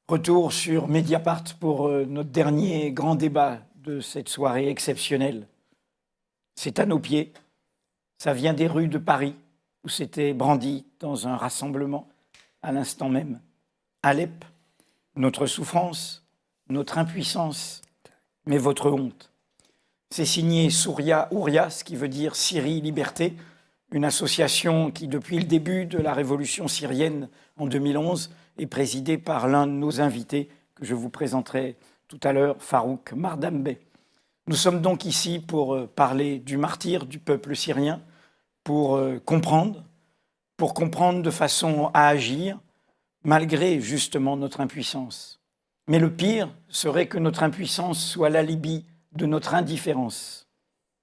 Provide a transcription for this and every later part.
Retour sur Mediapart pour notre dernier grand débat de cette soirée exceptionnelle. C'est à nos pieds, ça vient des rues de Paris, où c'était brandi dans un rassemblement à l'instant même. Alep, notre souffrance, notre impuissance, mais votre honte. C'est signé Souria Ouria, ce qui veut dire Syrie Liberté, une association qui, depuis le début de la révolution syrienne en 2011, est présidée par l'un de nos invités, que je vous présenterai tout à l'heure, Farouk Mardambe. Nous sommes donc ici pour parler du martyre du peuple syrien, pour comprendre de façon à agir, malgré justement notre impuissance. Mais le pire serait que notre impuissance soit l'alibi de notre indifférence.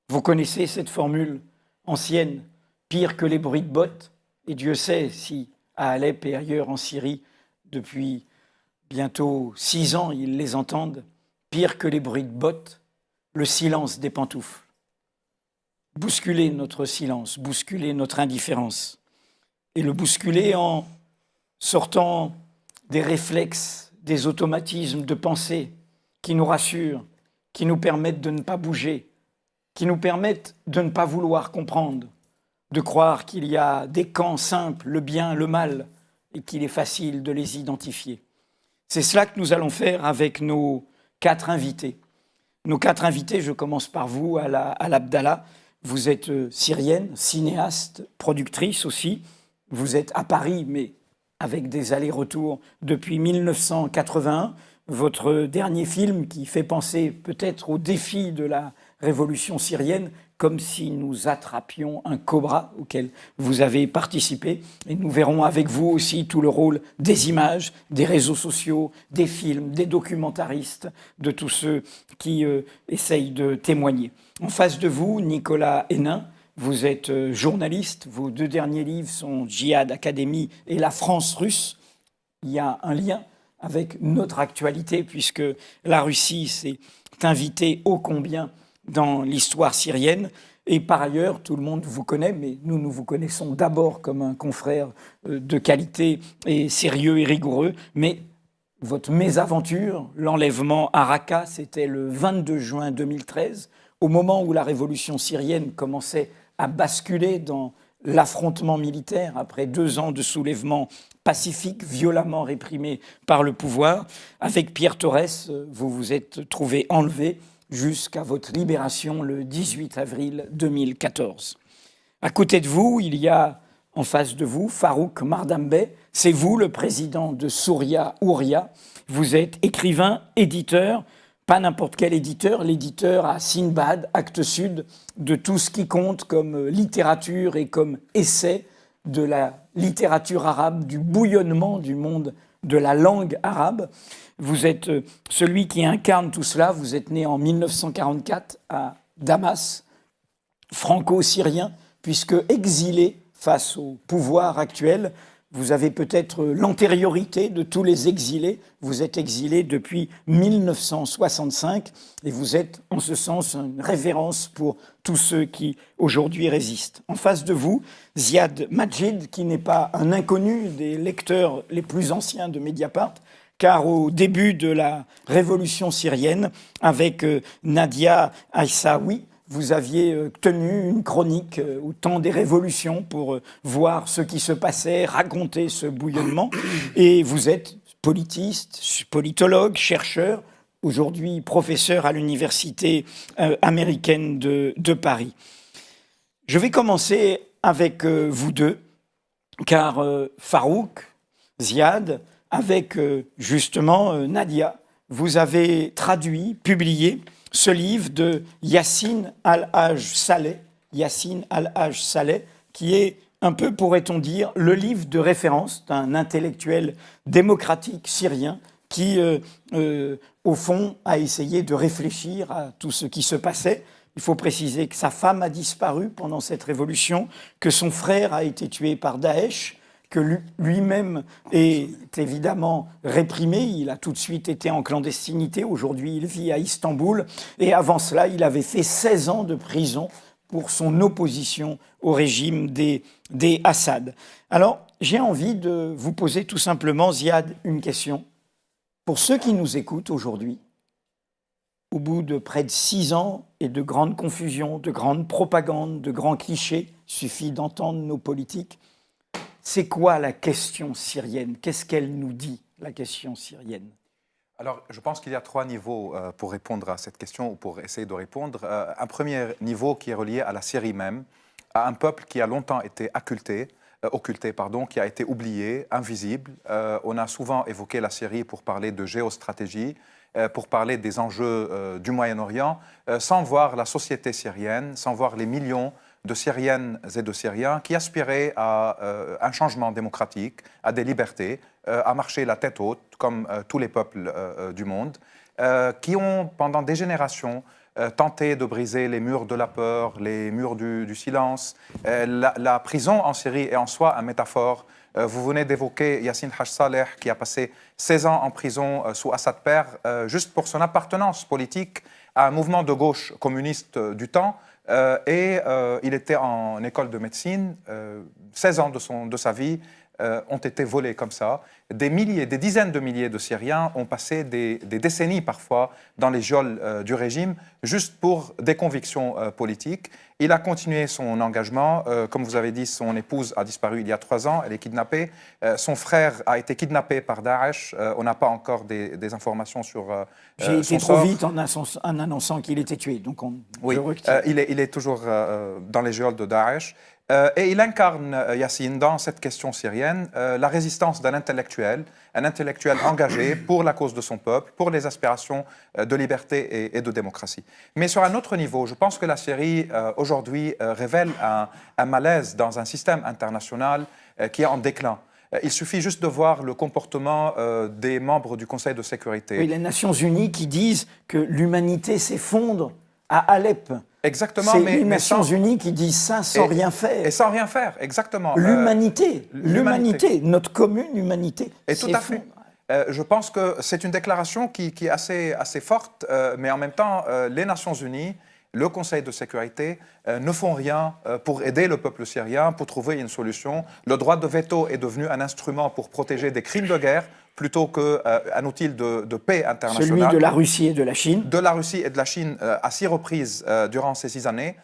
Vous connaissez cette formule ancienne, pire que les bruits de bottes, et Dieu sait si à Alep et ailleurs en Syrie, depuis bientôt 6 ans, ils les entendent, pire que les bruits de bottes, le silence des pantoufles. Bousculer notre silence, bousculer notre indifférence, et le bousculer en sortant des réflexes, des automatismes de pensée qui nous rassurent, qui nous permettent de ne pas bouger, qui nous permettent de ne pas vouloir comprendre, de croire qu'il y a des camps simples, le bien, le mal, et qu'il est facile de les identifier. C'est cela que nous allons faire avec nos 4 invités. Nos 4 invités, je commence par vous, Al-Abdallah. Vous êtes syrienne, cinéaste, productrice aussi. Vous êtes à Paris, mais avec des allers-retours depuis 1981. Votre dernier film qui fait penser peut-être au défi de la révolution syrienne, comme si nous attrapions un cobra auquel vous avez participé. Et nous verrons avec vous aussi tout le rôle des images, des réseaux sociaux, des films, des documentaristes, de tous ceux qui essayent de témoigner. En face de vous, Nicolas Hénin, vous êtes journaliste. Vos 2 derniers livres sont Djihad Academy et La France russe. Il y a un lien avec notre actualité, puisque la Russie s'est invitée ô combien dans l'histoire syrienne. Et par ailleurs, tout le monde vous connaît, mais nous vous connaissons d'abord comme un confrère de qualité et sérieux et rigoureux. Mais votre mésaventure, l'enlèvement à Raqqa, c'était le 22 juin 2013, au moment où la révolution syrienne commençait à basculer dans l'affrontement militaire après 2 ans de soulèvement pacifique, violemment réprimé par le pouvoir. Avec Pierre Torres, vous vous êtes trouvé enlevé jusqu'à votre libération le 18 avril 2014. À côté de vous, il y a en face de vous Farouk Mardambe. C'est vous le président de Souria Ouria. Vous êtes écrivain, éditeur, pas n'importe quel éditeur, l'éditeur à Sinbad, Actes Sud, de tout ce qui compte comme littérature et comme essai de la littérature arabe, du bouillonnement du monde de la langue arabe. Vous êtes celui qui incarne tout cela. Vous êtes né en 1944 à Damas, franco-syrien, puisque exilé face au pouvoir actuel. Vous avez peut-être l'antériorité de tous les exilés. Vous êtes exilé depuis 1965 et vous êtes en ce sens une révérence pour tous ceux qui aujourd'hui résistent. En face de vous, Ziad Majid, qui n'est pas un inconnu des lecteurs les plus anciens de Mediapart, car au début de la révolution syrienne, avec Nadia Aissaoui, vous aviez tenu une chronique au temps des révolutions pour voir ce qui se passait, raconter ce bouillonnement. Et vous êtes politiste, politologue, chercheur, aujourd'hui professeur à l'université américaine de Paris. Je vais commencer avec vous deux, car Farouk, Ziad, avec justement Nadia, vous avez traduit, publié ce livre de Yassine Al-Haj Saleh, qui est un peu, pourrait-on dire, le livre de référence d'un intellectuel démocratique syrien qui, au fond, a essayé de réfléchir à tout ce qui se passait. Il faut préciser que sa femme a disparu pendant cette révolution, que son frère a été tué par Daesh, que lui-même est évidemment réprimé. Il a tout de suite été en clandestinité. Aujourd'hui, il vit à Istanbul. Et avant cela, il avait fait 16 ans de prison pour son opposition au régime des Assad. Alors, j'ai envie de vous poser tout simplement, Ziad, une question. Pour ceux qui nous écoutent aujourd'hui, au bout de près de 6 ans et de grandes confusions, de grandes propagandes, de grands clichés, il suffit d'entendre nos politiques, c'est quoi la question syrienne? Qu'est-ce qu'elle nous dit, la question syrienne? Alors, je pense qu'il y a 3 niveaux pour répondre à cette question ou pour essayer de répondre. Un premier niveau qui est relié à la Syrie même, à un peuple qui a longtemps été occulté, qui a été oublié, invisible. On a souvent évoqué la Syrie pour parler de géostratégie, pour parler des enjeux du Moyen-Orient, sans voir la société syrienne, sans voir les millions de Syriennes et de Syriens qui aspiraient à un changement démocratique, à des libertés, à marcher la tête haute, comme tous les peuples du monde, qui ont, pendant des générations, tenté de briser les murs de la peur, les murs du silence. La prison en Syrie est en soi une métaphore. Vous venez d'évoquer Yassine Haj Saleh, qui a passé 16 ans en prison sous Assad père, juste pour son appartenance politique à un mouvement de gauche communiste du temps. Il était en école de médecine. 16 ans de sa vie ont été volés comme ça. Des dizaines de milliers de Syriens ont passé des décennies parfois dans les geôles du régime, juste pour des convictions politiques. Il a continué son engagement. Comme vous avez dit, son épouse a disparu il y a 3 ans, elle est kidnappée. Son frère a été kidnappé par Daesh. On n'a pas encore des informations sur J'ai été son trop sort. vite en annonçant qu'il était tué, donc Oui, je retire. il est toujours dans les geôles de Daesh. Et il incarne, Yassine, dans cette question syrienne, la résistance d'un intellectuel, un intellectuel engagé pour la cause de son peuple, pour les aspirations de liberté et de démocratie. Mais sur un autre niveau, je pense que la Syrie, aujourd'hui, révèle un malaise dans un système international qui est en déclin. Il suffit juste de voir le comportement des membres du Conseil de sécurité. Oui, les Nations Unies qui disent que l'humanité s'effondre à Alep. Exactement, c'est mais les Nations sans, Unies qui disent ça sans rien faire. Et sans rien faire, exactement. L'humanité, notre commune humanité. Et tout à fait. Je pense que c'est une déclaration qui est assez forte, mais en même temps, les Nations Unies, le Conseil de sécurité ne font rien pour aider le peuple syrien, pour trouver une solution. Le droit de veto est devenu un instrument pour protéger des crimes de guerre plutôt qu'un outil de paix internationale. Celui de la Russie et de la Chine. De la Russie et de la Chine à 6 reprises durant ces 6 années.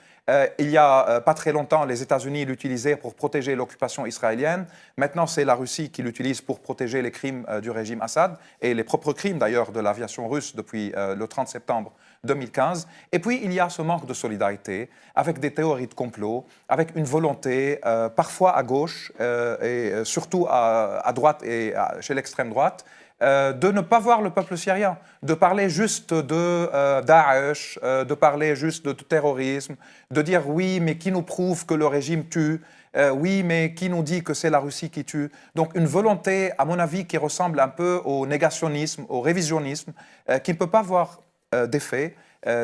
Il y a pas très longtemps, les États-Unis l'utilisaient pour protéger l'occupation israélienne. Maintenant, c'est la Russie qui l'utilise pour protéger les crimes du régime Assad et les propres crimes d'ailleurs de l'aviation russe depuis le 30 septembre 2015. Et puis, il y a ce manque de solidarité avec des théories de complot, avec une volonté, parfois à gauche et surtout à droite et chez l'extrême droite, de ne pas voir le peuple syrien, de parler juste de Daesh, de parler juste de terrorisme, de dire oui, mais qui nous prouve que le régime tue, oui, mais qui nous dit que c'est la Russie qui tue. Donc une volonté, à mon avis, qui ressemble un peu au négationnisme, au révisionnisme, qui ne peut pas avoir d'effet.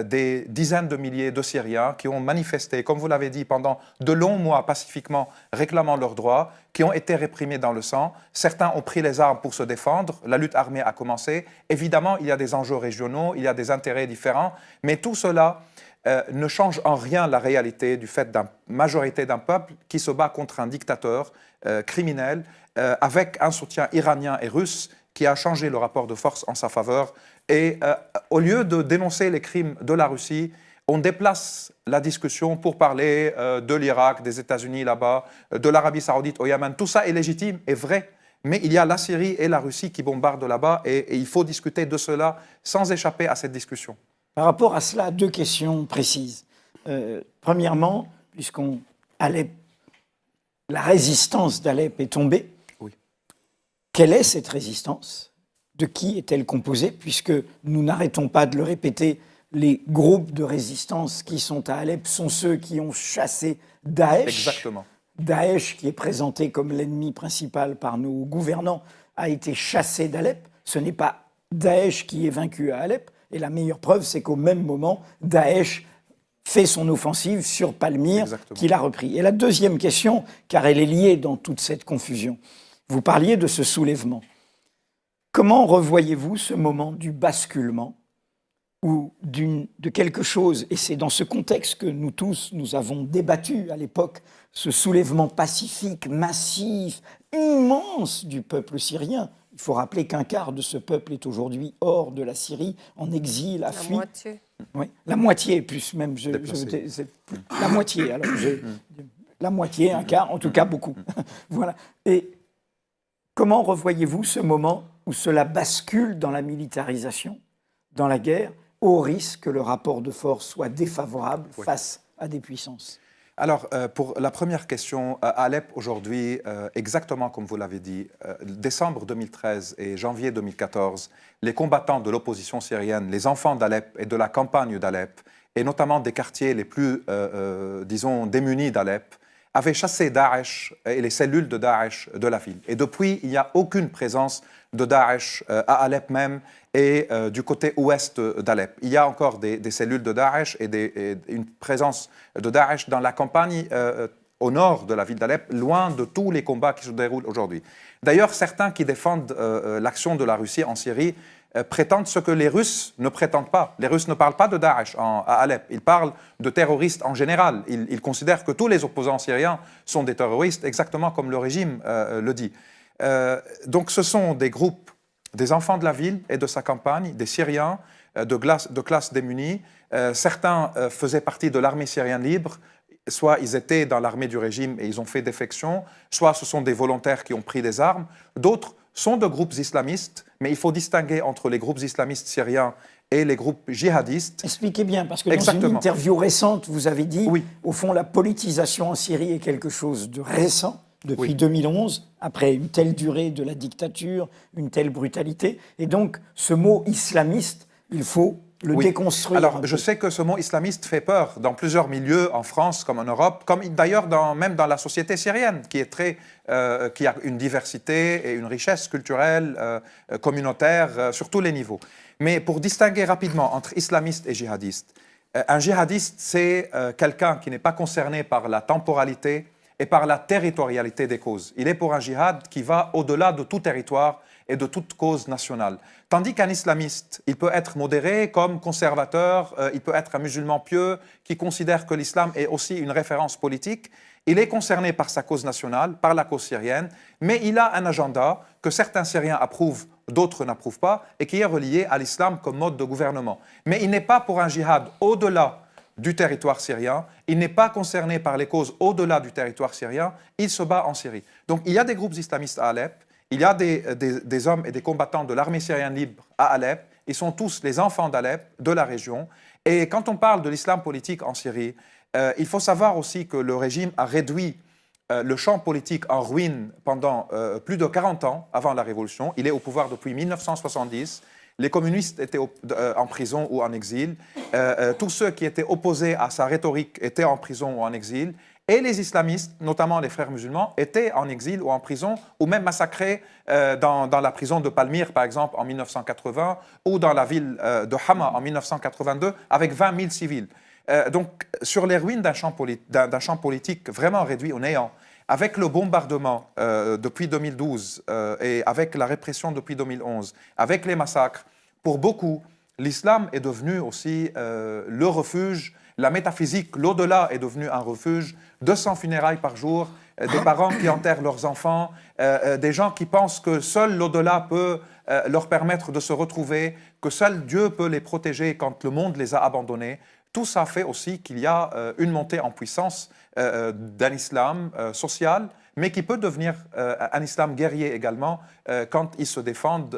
Des dizaines de milliers de Syriens qui ont manifesté, comme vous l'avez dit, pendant de longs mois pacifiquement, réclamant leurs droits, qui ont été réprimés dans le sang. Certains ont pris les armes pour se défendre. La lutte armée a commencé. Évidemment, il y a des enjeux régionaux, il y a des intérêts différents, mais tout cela ne change en rien la réalité du fait d'une majorité d'un peuple qui se bat contre un dictateur criminel avec un soutien iranien et russe qui a changé le rapport de force en sa faveur. Et au lieu de dénoncer les crimes de la Russie, on déplace la discussion pour parler de l'Irak, des États-Unis là-bas, de l'Arabie saoudite au Yémen. Tout ça est légitime et vrai, mais il y a la Syrie et la Russie qui bombardent là-bas et il faut discuter de cela sans échapper à cette discussion. Par rapport à cela, 2 questions précises. Premièrement, la résistance d'Alep est tombée. Oui. Quelle est cette résistance ? De qui est-elle composée ? Puisque nous n'arrêtons pas de le répéter, les groupes de résistance qui sont à Alep sont ceux qui ont chassé Daesh. Exactement. Daesh, qui est présenté comme l'ennemi principal par nos gouvernants, a été chassé d'Alep. Ce n'est pas Daesh qui est vaincu à Alep. Et la meilleure preuve, c'est qu'au même moment, Daesh fait son offensive sur Palmyre, qu'il a repris. Et la deuxième question, car elle est liée dans toute cette confusion, vous parliez de ce soulèvement. Comment revoyez-vous ce moment du basculement ou de quelque chose, et c'est dans ce contexte que nous tous, nous avons débattu à l'époque, ce soulèvement pacifique, massif, immense du peuple syrien, Il faut rappeler qu'un quart de ce peuple est aujourd'hui hors de la Syrie, en exil, a fui. La moitié. Oui, la moitié, plus même. La moitié, alors la moitié, un quart, en tout cas beaucoup. Voilà. Et comment revoyez-vous ce moment où cela bascule dans la militarisation, dans la guerre, au risque que le rapport de force soit défavorable face à des puissances? Alors, pour la première question, à Alep aujourd'hui, exactement comme vous l'avez dit, décembre 2013 et janvier 2014, les combattants de l'opposition syrienne, les enfants d'Alep et de la campagne d'Alep, et notamment des quartiers les plus, disons, démunis d'Alep, avaient chassé Daesh et les cellules de Daesh de la ville. Et depuis, il n'y a aucune présence de Daesh à Alep même et du côté ouest d'Alep. Il y a encore des cellules de Daesh et une présence de Daesh dans la campagne au nord de la ville d'Alep, loin de tous les combats qui se déroulent aujourd'hui. D'ailleurs, certains qui défendent l'action de la Russie en Syrie prétendent ce que les Russes ne prétendent pas. Les Russes ne parlent pas de Daesh à Alep, ils parlent de terroristes en général. Ils considèrent que tous les opposants syriens sont des terroristes, exactement comme le régime le dit. Donc ce sont des groupes, des enfants de la ville et de sa campagne, des Syriens de classe démunie. Certains faisaient partie de l'armée syrienne libre, soit ils étaient dans l'armée du régime et ils ont fait défection, soit ce sont des volontaires qui ont pris des armes. D'autres sont de groupes islamistes, mais il faut distinguer entre les groupes islamistes syriens et les groupes djihadistes. Expliquez bien, parce que dans une interview récente, vous avez dit, au fond, la politisation en Syrie est quelque chose de récent, depuis 2011, après une telle durée de la dictature, une telle brutalité. Et donc, ce mot islamiste, il faut le déconstruire. Alors, je sais que ce mot islamiste fait peur dans plusieurs milieux, en France comme en Europe, comme d'ailleurs même dans la société syrienne, qui a une diversité et une richesse culturelle, communautaire, sur tous les niveaux. Mais pour distinguer rapidement entre islamiste et djihadiste, un djihadiste, c'est quelqu'un qui n'est pas concerné par la temporalité et par la territorialité des causes. Il est pour un djihad qui va au-delà de tout territoire et de toute cause nationale. Tandis qu'un islamiste, il peut être modéré comme conservateur, il peut être un musulman pieux qui considère que l'islam est aussi une référence politique. Il est concerné par sa cause nationale, par la cause syrienne, mais il a un agenda que certains Syriens approuvent, d'autres n'approuvent pas, et qui est relié à l'islam comme mode de gouvernement. Mais il n'est pas pour un djihad au-delà du territoire syrien, il n'est pas concerné par les causes au-delà du territoire syrien, il se bat en Syrie. Donc il y a des groupes islamistes à Alep, il y a des hommes et des combattants de l'armée syrienne libre à Alep, ils sont tous les enfants d'Alep, de la région. Et quand on parle de l'islam politique en Syrie, il faut savoir aussi que le régime a réduit le champ politique en ruine pendant plus de 40 ans avant la révolution. Il est au pouvoir depuis 1970. Les communistes étaient en prison ou en exil. Tous ceux qui étaient opposés à sa rhétorique étaient en prison ou en exil. Et les islamistes, notamment les frères musulmans, étaient en exil ou en prison, ou même massacrés dans la prison de Palmyre, par exemple, en 1980, ou dans la ville de Hama en 1982, avec 20 000 civils. Donc, sur les ruines d'un champ politique vraiment réduit au néant, avec le bombardement depuis 2012 et avec la répression depuis 2011, avec les massacres, pour beaucoup, l'islam est devenu aussi le refuge. La métaphysique, l'au-delà, est devenu un refuge. 200 funérailles par jour, des parents qui enterrent leurs enfants, des gens qui pensent que seul l'au-delà peut leur permettre de se retrouver, que seul Dieu peut les protéger quand le monde les a abandonnés. Tout ça fait aussi qu'il y a une montée en puissance d'un islam social, mais qui peut devenir un islam guerrier également quand ils se défendent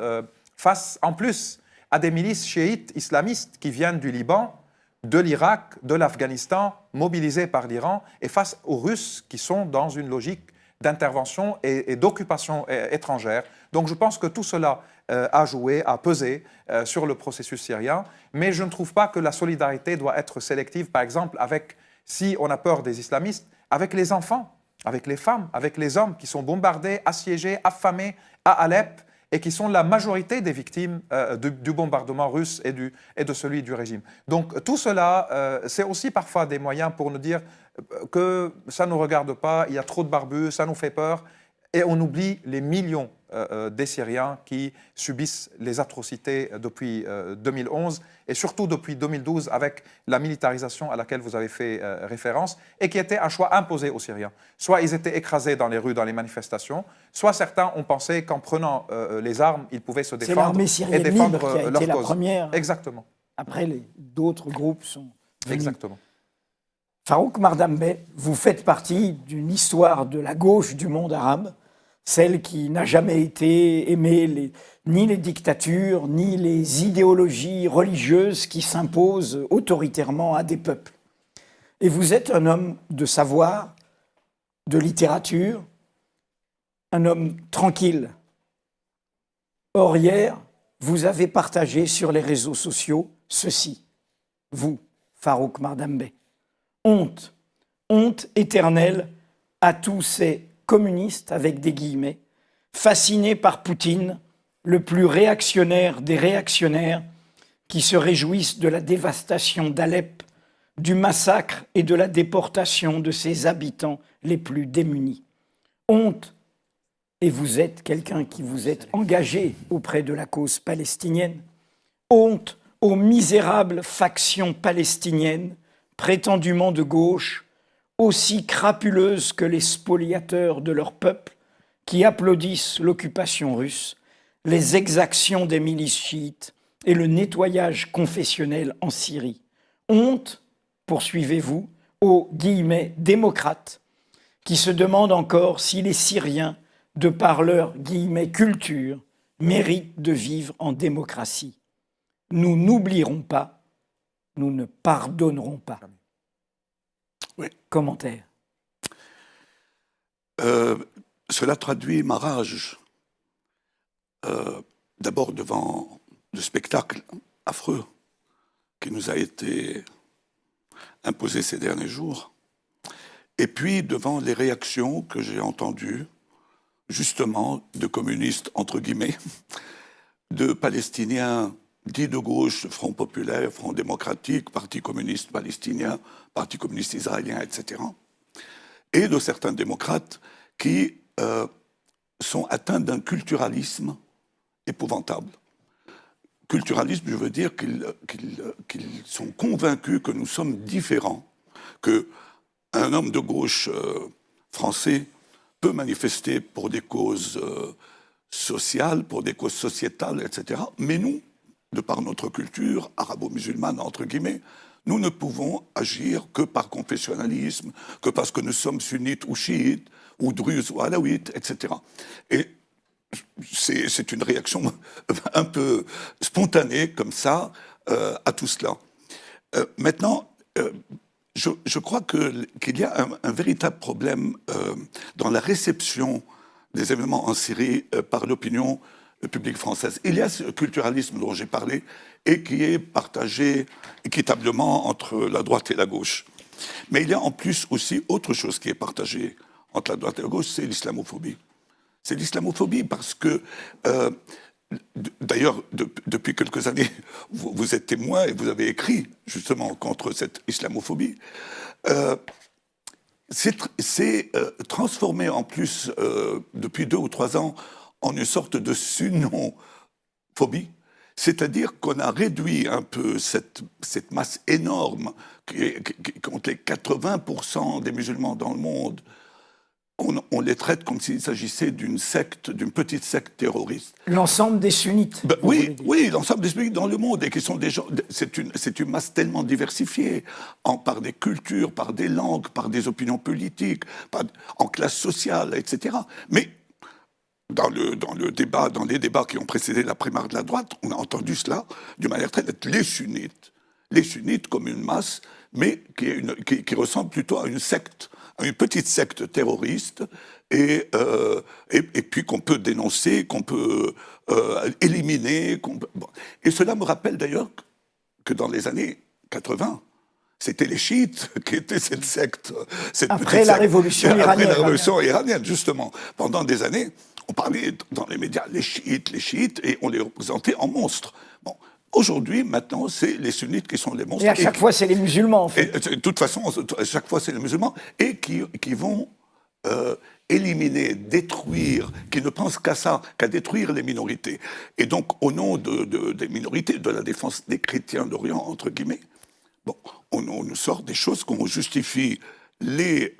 face, en plus, à des milices chiites islamistes qui viennent du Liban, de l'Irak, de l'Afghanistan, mobilisés par l'Iran, et face aux Russes qui sont dans une logique d'intervention et d'occupation étrangère. Donc je pense que tout cela a joué, a pesé sur le processus syrien, mais je ne trouve pas que la solidarité doit être sélective, par exemple, si on a peur des islamistes, avec les enfants, avec les femmes, avec les hommes qui sont bombardés, assiégés, affamés à Alep, et qui sont la majorité des victimes du bombardement russe et de celui du régime. Donc tout cela, c'est aussi parfois des moyens pour nous dire que ça ne nous regarde pas, il y a trop de barbus, ça nous fait peur, et on oublie les millions des Syriens qui subissent les atrocités depuis 2011 et surtout depuis 2012 avec la militarisation à laquelle vous avez fait référence et qui était un choix imposé aux Syriens. Soit ils étaient écrasés dans les rues, dans les manifestations, soit certains ont pensé qu'en prenant les armes, ils pouvaient se défendre. C'est l'armée syrienne et défendre libre qui a leur été la cause. première. Exactement. Après, d'autres groupes sont venus. Exactement. Farouk Mardambe, vous faites partie d'une histoire de la gauche du monde arabe, celle qui n'a jamais été aimée ni les dictatures, ni les idéologies religieuses qui s'imposent autoritairement à des peuples. Et vous êtes un homme de savoir, de littérature, un homme tranquille. Or, hier, vous avez partagé sur les réseaux sociaux ceci, vous, Farouk Mardambe. Honte, honte éternelle à tous ces communistes, avec des guillemets, fascinés par Poutine, le plus réactionnaire des réactionnaires, qui se réjouissent de la dévastation d'Alep, du massacre et de la déportation de ses habitants les plus démunis. Honte, et vous êtes quelqu'un qui vous êtes engagé auprès de la cause palestinienne, honte aux misérables factions palestiniennes, prétendument de gauche, aussi crapuleuses que les spoliateurs de leur peuple, qui applaudissent l'occupation russe, les exactions des milices chiites et le nettoyage confessionnel en Syrie. Honte, poursuivez-vous, aux guillemets démocrates, qui se demandent encore si les Syriens, de par leur guillemets culture, méritent de vivre en démocratie. Nous n'oublierons pas, nous ne pardonnerons pas. Oui. Commentaire. Cela traduit ma rage. D'abord devant le spectacle affreux qui nous a été imposé ces derniers jours, et puis devant les réactions que j'ai entendues, justement, de communistes, entre guillemets, de Palestiniens dits de gauche, Front populaire, Front démocratique, Parti communiste palestinien, Parti communiste israélien, etc. Et de certains démocrates qui sont atteints d'un culturalisme épouvantable. Culturalisme, je veux dire qu'ils sont convaincus que nous sommes différents, qu'un homme de gauche français peut manifester pour des causes sociales, pour des causes sociétales, etc. Mais nous, de par notre culture arabo-musulmane, entre guillemets, nous ne pouvons agir que par confessionnalisme, que parce que nous sommes sunnites ou chiites, ou druzes ou alaouites, etc. Et c'est une réaction un peu spontanée, comme ça, à tout cela. Maintenant, je crois qu'il y a un véritable problème dans la réception des événements en Syrie par l'opinion publique française. Il y a ce culturalisme dont j'ai parlé et qui est partagé équitablement entre la droite et la gauche. Mais il y a en plus aussi autre chose qui est partagée entre la droite et la gauche, c'est l'islamophobie. C'est l'islamophobie parce que, d'ailleurs, depuis quelques années, vous êtes témoin et vous avez écrit justement contre cette islamophobie. C'est transformé en plus, depuis 2 ou 3 ans, en une sorte de sunnophobie, c'est-à-dire qu'on a réduit un peu cette masse énorme qui compte les 80% des musulmans dans le monde. On les traite comme s'il s'agissait d'une secte, d'une petite secte terroriste. L'ensemble des sunnites. Oui, l'ensemble des sunnites dans le monde, et qui sont des gens. C'est une masse tellement diversifiée, par des cultures, par des langues, par des opinions politiques, en classe sociale, etc. Mais dans les débats qui ont précédé la primaire de la droite, on a entendu cela d'une manière très nette. Les sunnites comme une masse, mais qui ressemble plutôt à une secte, à une petite secte terroriste, et puis qu'on peut dénoncer, qu'on peut éliminer. Bon. Et cela me rappelle d'ailleurs que dans les années 80, c'était les chiites qui étaient cette secte. Après la révolution iranienne. Après la révolution iranienne, justement. Pendant des années, on parlait dans les médias les chiites, et on les représentait en monstres. Bon. Aujourd'hui, maintenant, c'est les sunnites qui sont les monstres. Et à chaque fois, c'est les musulmans, en fait. Et, de toute façon, à chaque fois, c'est les musulmans, et qui vont éliminer, détruire, qui ne pense qu'à ça, qu'à détruire les minorités. Et donc, au nom des minorités, de la défense des chrétiens d'Orient, entre guillemets, bon, on nous sort des choses qu'on justifie les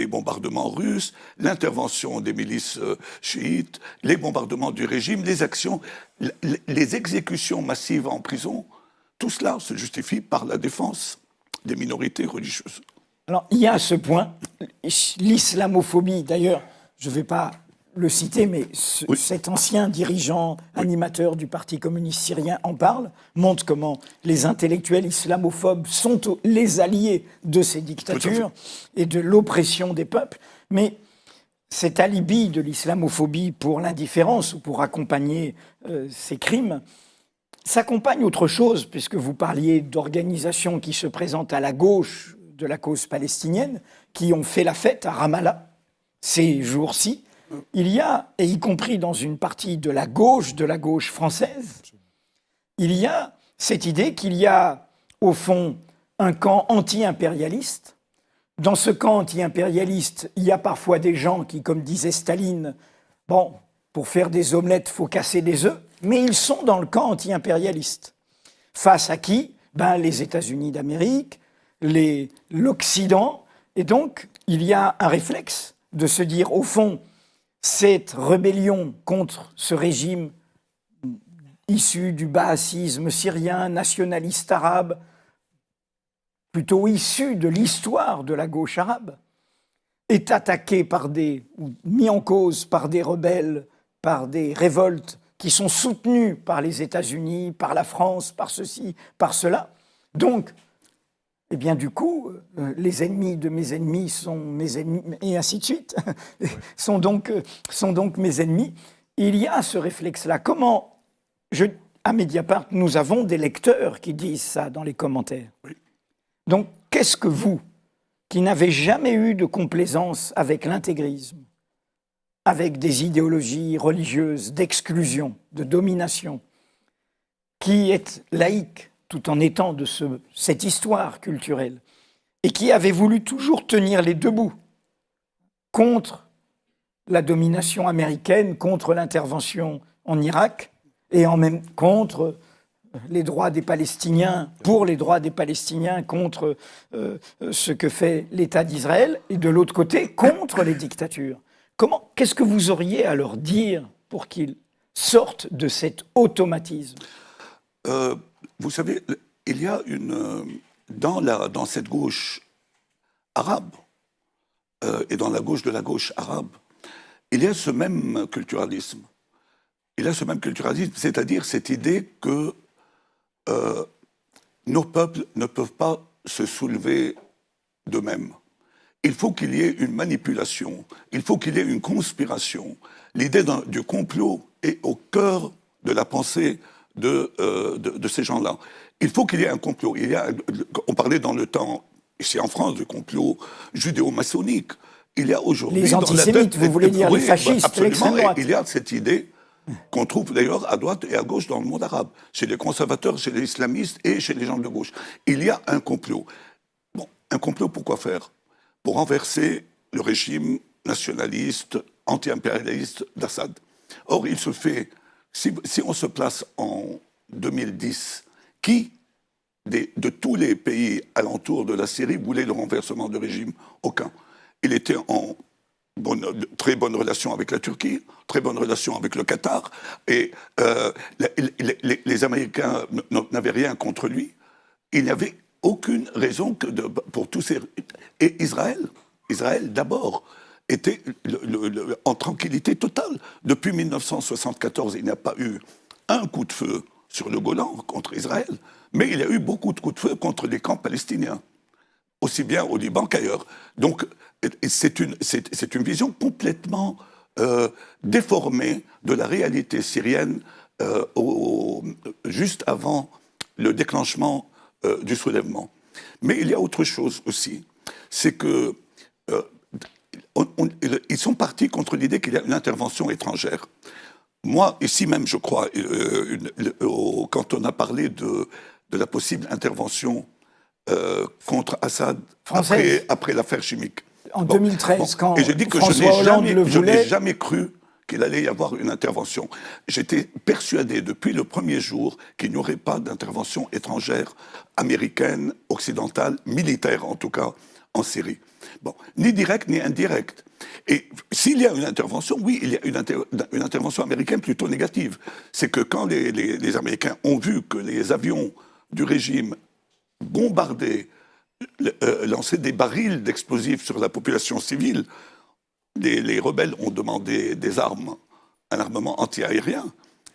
bombardements russes, l'intervention des milices chiites, les bombardements du régime, les actions, les exécutions massives en prison. Tout cela se justifie par la défense des minorités religieuses. Alors, il y a à ce point l'islamophobie, d'ailleurs, je ne vais pas le citer, mais cet ancien dirigeant, animateur du Parti communiste syrien en parle, montre comment les intellectuels islamophobes sont les alliés de ces dictatures et de l'oppression des peuples. Mais cet alibi de l'islamophobie pour l'indifférence ou pour accompagner ces crimes s'accompagne autre chose, puisque vous parliez d'organisations qui se présentent à la gauche de la cause palestinienne, qui ont fait la fête à Ramallah ces jours-ci. Il y a, et y compris dans une partie de la gauche française, il y a cette idée qu'il y a, au fond, un camp anti-impérialiste. Dans ce camp anti-impérialiste, il y a parfois des gens qui, comme disait Staline, bon, pour faire des omelettes, il faut casser des œufs, mais ils sont dans le camp anti-impérialiste. Face à qui? Les États-Unis d'Amérique, l'Occident. Et donc, il y a un réflexe de se dire, au fond, cette rébellion contre ce régime issu du baasisme syrien, nationaliste arabe, plutôt issu de l'histoire de la gauche arabe, est attaquée ou mis en cause par des rebelles, par des révoltes qui sont soutenues par les États-Unis, par la France, par ceci, par cela. Donc, eh bien, du coup, les ennemis de mes ennemis sont mes ennemis, et ainsi de suite, sont donc mes ennemis. Il y a ce réflexe-là. À Mediapart, nous avons des lecteurs qui disent ça dans les commentaires. Oui. Donc, qu'est-ce que vous, qui n'avez jamais eu de complaisance avec l'intégrisme, avec des idéologies religieuses d'exclusion, de domination, qui êtes laïque, tout en étant de cette histoire culturelle, et qui avait voulu toujours tenir les deux bouts contre la domination américaine, contre l'intervention en Irak, et en même contre les droits des Palestiniens, pour les droits des Palestiniens, contre ce que fait l'État d'Israël, et de l'autre côté, contre les dictatures. Qu'est-ce que vous auriez à leur dire pour qu'ils sortent de cet automatisme ? Vous savez, il y a dans cette gauche arabe et dans la gauche de la gauche arabe, il y a ce même culturalisme. Il y a ce même culturalisme, c'est-à-dire cette idée que nos peuples ne peuvent pas se soulever d'eux-mêmes. Il faut qu'il y ait une manipulation, il faut qu'il y ait une conspiration. L'idée du complot est au cœur de la pensée de ces gens-là. Il faut qu'il y ait un complot. On parlait dans le temps, ici en France, du complot judéo-maçonnique. Il y a aujourd'hui... Les antisémites, vous voulez dire, les fascistes, l'extrême droite. Il y a cette idée qu'on trouve d'ailleurs à droite et à gauche dans le monde arabe, chez les conservateurs, chez les islamistes et chez les gens de gauche. Il y a un complot. Bon, un complot pour quoi faire? Pour renverser le régime nationaliste, anti-impérialiste d'Assad. Or, il se fait... Si on se place en 2010, qui de tous les pays alentours de la Syrie voulait le renversement de régime? Aucun. Il était en très bonne relation avec la Turquie, très bonne relation avec le Qatar, et les Américains n'avaient rien contre lui. Il n'y avait aucune raison pour tous ces... Et Israël d'abord, était en tranquillité totale. Depuis 1974, il n'y a pas eu un coup de feu sur le Golan contre Israël, mais il y a eu beaucoup de coups de feu contre les camps palestiniens, aussi bien au Liban qu'ailleurs. Donc, c'est une vision complètement déformée de la réalité syrienne juste avant le déclenchement du soulèvement. Mais il y a autre chose aussi, c'est que ils sont partis contre l'idée qu'il y a une intervention étrangère. Moi, ici même, je crois, quand on a parlé de la possible intervention contre Assad après l'affaire chimique. en 2013, quand et je dis que François Hollande le je n'ai voulait. jamais cru qu'il allait y avoir une intervention. J'étais persuadé depuis le premier jour qu'il n'y aurait pas d'intervention étrangère, américaine, occidentale, militaire en tout cas, en Syrie. Bon, ni directe ni indirecte. Et s'il y a une intervention, oui, il y a une intervention américaine plutôt négative. C'est que quand les Américains ont vu que les avions du régime bombardaient, lançaient des barils d'explosifs sur la population civile, les rebelles ont demandé des armes, un armement anti-aérien,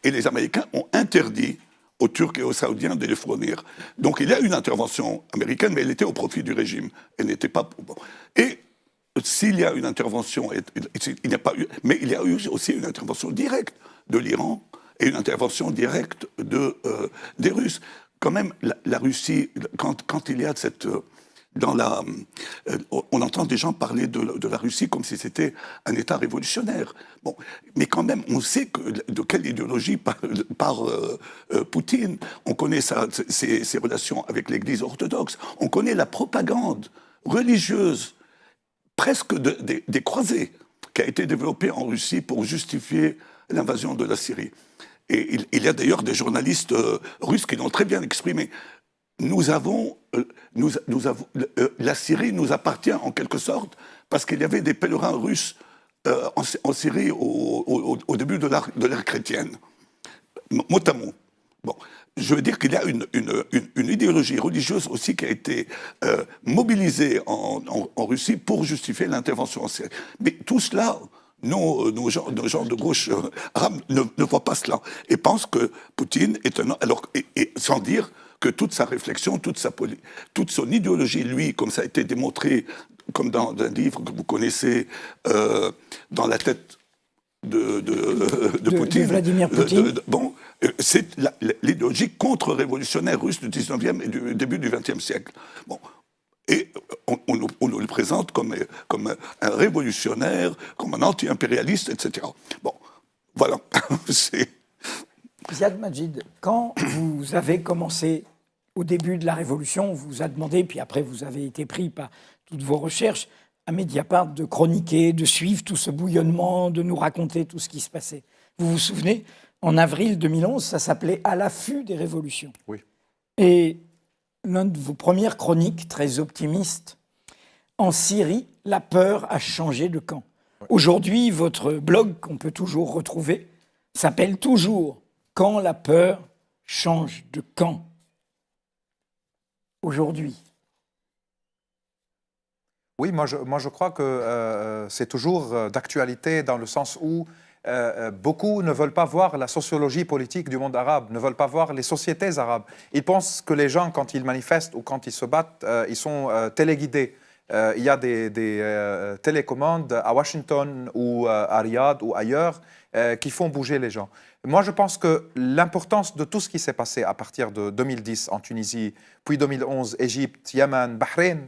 et les Américains ont interdit aux Turcs et aux Saoudiens de les fournir. Donc il y a une intervention américaine, mais elle était au profit du régime. Elle n'était pas... Bon. Et s'il y a une intervention, il n'y a pas eu, mais il y a eu aussi une intervention directe de l'Iran et une intervention directe des Russes. Quand même, la Russie, quand il y a cette... on entend des gens parler de la Russie comme si c'était un État révolutionnaire. Bon, mais quand même, on sait de quelle idéologie parle Poutine. On connaît ses relations avec l'Église orthodoxe. On connaît la propagande religieuse, presque des croisés, qui a été développée en Russie pour justifier l'invasion de la Syrie. Et il y a d'ailleurs des journalistes russes qui l'ont très bien exprimé. La Syrie nous appartient en quelque sorte parce qu'il y avait des pèlerins russes en Syrie au début de l'ère chrétienne, mot à mot. Bon, je veux dire qu'il y a une idéologie religieuse aussi qui a été mobilisée en Russie pour justifier l'intervention en Syrie. Mais tout cela, nos gens de gauche arabes ne voient pas cela et pensent que Poutine est un... Alors, et sans dire que toute sa réflexion, toute son idéologie, lui, comme ça a été démontré, comme dans un livre que vous connaissez, dans la tête de Poutine, de Vladimir Poutine. C'est l'idéologie contre-révolutionnaire russe du 19e et du début du 20e siècle. Bon. Et on nous le présente comme un révolutionnaire, comme un anti-impérialiste, etc. Bon, voilà. Ziad Majid, quand vous avez commencé au début de la Révolution, on vous a demandé, puis après vous avez été pris par toutes vos recherches, à Mediapart de chroniquer, de suivre tout ce bouillonnement, de nous raconter tout ce qui se passait. Vous vous souvenez, en avril 2011, ça s'appelait « À l'affût des révolutions ». Oui. Et l'une de vos premières chroniques, très optimiste, en Syrie, la peur a changé de camp. Oui. Aujourd'hui, votre blog, qu'on peut toujours retrouver, s'appelle toujours « Quand la peur change de camp ». Aujourd'hui. Oui, moi je crois que c'est toujours d'actualité dans le sens où beaucoup ne veulent pas voir la sociologie politique du monde arabe, ne veulent pas voir les sociétés arabes. Ils pensent que les gens, quand ils manifestent ou quand ils se battent, ils sont téléguidés. Il y a des télécommandes à Washington ou à Riyad ou ailleurs qui font bouger les gens. Moi, je pense que l'importance de tout ce qui s'est passé à partir de 2010 en Tunisie, puis 2011, Égypte, Yémen, Bahreïn,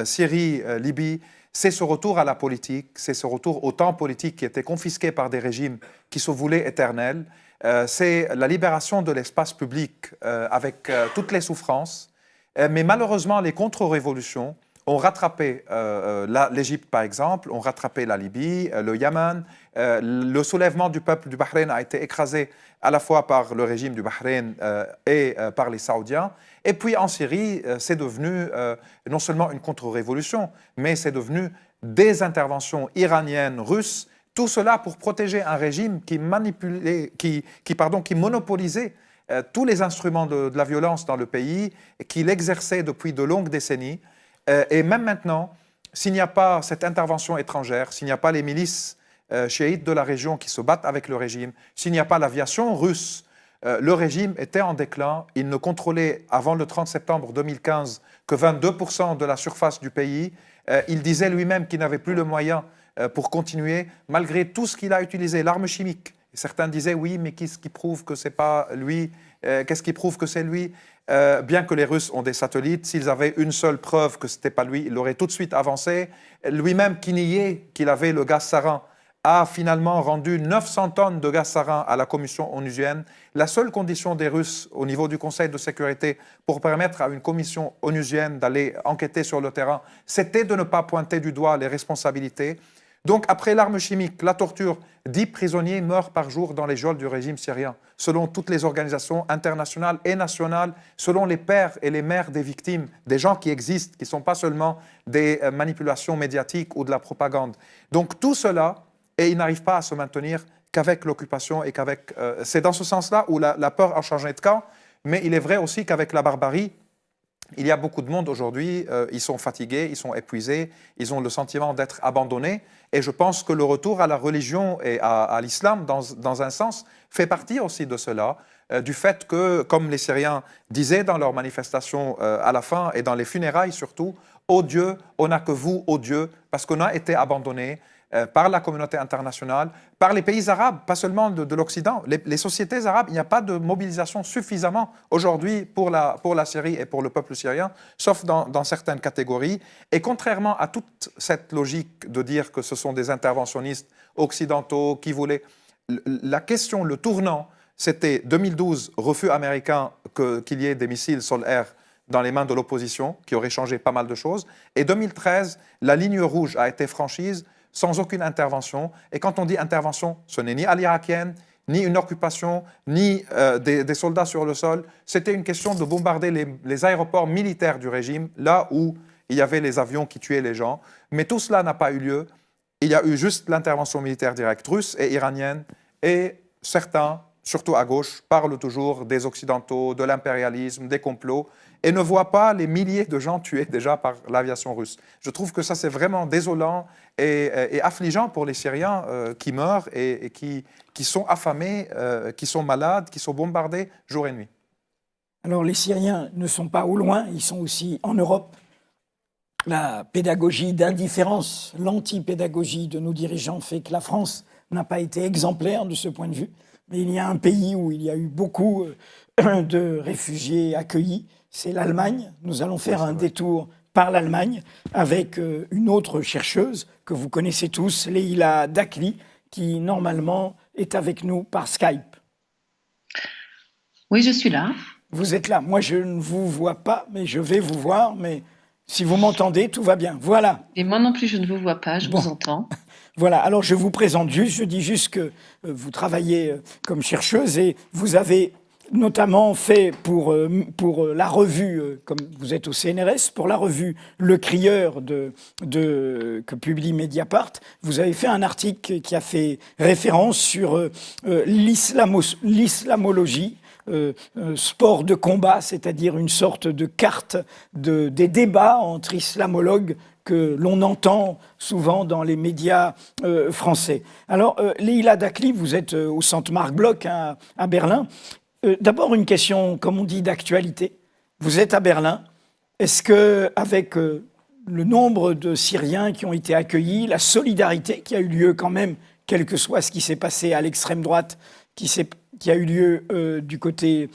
Syrie, Libye, c'est ce retour à la politique, c'est ce retour au temps politique qui était confisqué par des régimes qui se voulaient éternels. C'est la libération de l'espace public avec toutes les souffrances. Mais malheureusement, les contre-révolutions ont rattrapé l'Égypte, par exemple, ont rattrapé la Libye, le Yémen. Le soulèvement du peuple du Bahreïn a été écrasé à la fois par le régime du Bahreïn et par les Saoudiens. Et puis en Syrie, c'est devenu non seulement une contre-révolution, mais c'est devenu des interventions iraniennes, russes, tout cela pour protéger un régime qui monopolisait tous les instruments de la violence dans le pays, qui l'exerçait depuis de longues décennies. Et même maintenant, s'il n'y a pas cette intervention étrangère, s'il n'y a pas les milices chiites de la région qui se battent avec le régime, s'il n'y a pas l'aviation russe, le régime était en déclin. Il ne contrôlait avant le 30 septembre 2015 que 22% de la surface du pays. Il disait lui-même qu'il n'avait plus le moyen pour continuer, malgré tout ce qu'il a utilisé, l'arme chimique. Et certains disaient oui, mais qu'est-ce qui prouve que c'est pas lui? Qu'est-ce qui prouve que c'est lui? Bien que les Russes ont des satellites, s'ils avaient une seule preuve que ce n'était pas lui, il l'aurait tout de suite avancé. Lui-même qui niait qu'il avait le gaz sarin a finalement rendu 900 tonnes de gaz sarin à la commission onusienne. La seule condition des Russes au niveau du Conseil de sécurité pour permettre à une commission onusienne d'aller enquêter sur le terrain, c'était de ne pas pointer du doigt les responsabilités. Donc après l'arme chimique, la torture, 10 prisonniers meurent par jour dans les geôles du régime syrien, selon toutes les organisations internationales et nationales, selon les pères et les mères des victimes, des gens qui existent, qui ne sont pas seulement des manipulations médiatiques ou de la propagande. Donc tout cela, et ils n'arrivent pas à se maintenir qu'avec l'occupation et qu'avec... c'est dans ce sens-là où la peur a changé de camp, mais il est vrai aussi qu'avec la barbarie, il y a beaucoup de monde aujourd'hui, ils sont fatigués, ils sont épuisés, ils ont le sentiment d'être abandonnés. Et je pense que le retour à la religion et à l'islam, dans un sens, fait partie aussi de cela, du fait que, comme les Syriens disaient dans leurs manifestations à la fin et dans les funérailles surtout, « Ô Dieu, on n'a que vous, ô Dieu », parce qu'on a été abandonnés par la communauté internationale, par les pays arabes, pas seulement de l'Occident. Les sociétés arabes, il n'y a pas de mobilisation suffisamment aujourd'hui pour la Syrie et pour le peuple syrien, sauf dans certaines catégories. Et contrairement à toute cette logique de dire que ce sont des interventionnistes occidentaux qui voulaient... La question, le tournant, c'était 2012, refus américain qu'il y ait des missiles sol-air dans les mains de l'opposition, qui aurait changé pas mal de choses. Et 2013, la ligne rouge a été franchise sans aucune intervention. Et quand on dit intervention, ce n'est ni à l'irakienne, ni une occupation, ni des soldats sur le sol. C'était une question de bombarder les aéroports militaires du régime, là où il y avait les avions qui tuaient les gens. Mais tout cela n'a pas eu lieu. Il y a eu juste l'intervention militaire directe russe et iranienne. Et certains, surtout à gauche, parlent toujours des Occidentaux, de l'impérialisme, des complots, et ne voient pas les milliers de gens tués déjà par l'aviation russe. Je trouve que ça, c'est vraiment désolant et affligeant pour les Syriens qui meurent et qui sont affamés, qui sont malades, qui sont bombardés jour et nuit. Alors les Syriens ne sont pas au loin, ils sont aussi en Europe. La pédagogie d'indifférence, l'anti-pédagogie de nos dirigeants fait que la France n'a pas été exemplaire de ce point de vue. Mais il y a un pays où il y a eu beaucoup de réfugiés accueillis, c'est l'Allemagne. Nous allons faire un détour par l'Allemagne avec une autre chercheuse que vous connaissez tous, Leïla Dakli, qui normalement est avec nous par Skype. Oui, je suis là. Vous êtes là. Moi, je ne vous vois pas, mais je vais vous voir. Mais si vous m'entendez, tout va bien. Voilà. Et moi non plus, je ne vous vois pas, je vous entends. Voilà, alors je vous présente juste, je dis juste que vous travaillez comme chercheuse et vous avez notamment fait pour la revue, comme vous êtes au CNRS, pour la revue Le Crieur que publie Mediapart, vous avez fait un article qui a fait référence sur l'islamologie, sport de combat, c'est-à-dire une sorte de carte des débats entre islamologues que l'on entend souvent dans les médias français. Alors, Leïla Dakli, vous êtes au centre Marc Bloch à Berlin. D'abord, une question, comme on dit, d'actualité. Vous êtes à Berlin. Est-ce qu'avec le nombre de Syriens qui ont été accueillis, la solidarité qui a eu lieu quand même, quel que soit ce qui s'est passé à l'extrême droite, qui a eu lieu du côté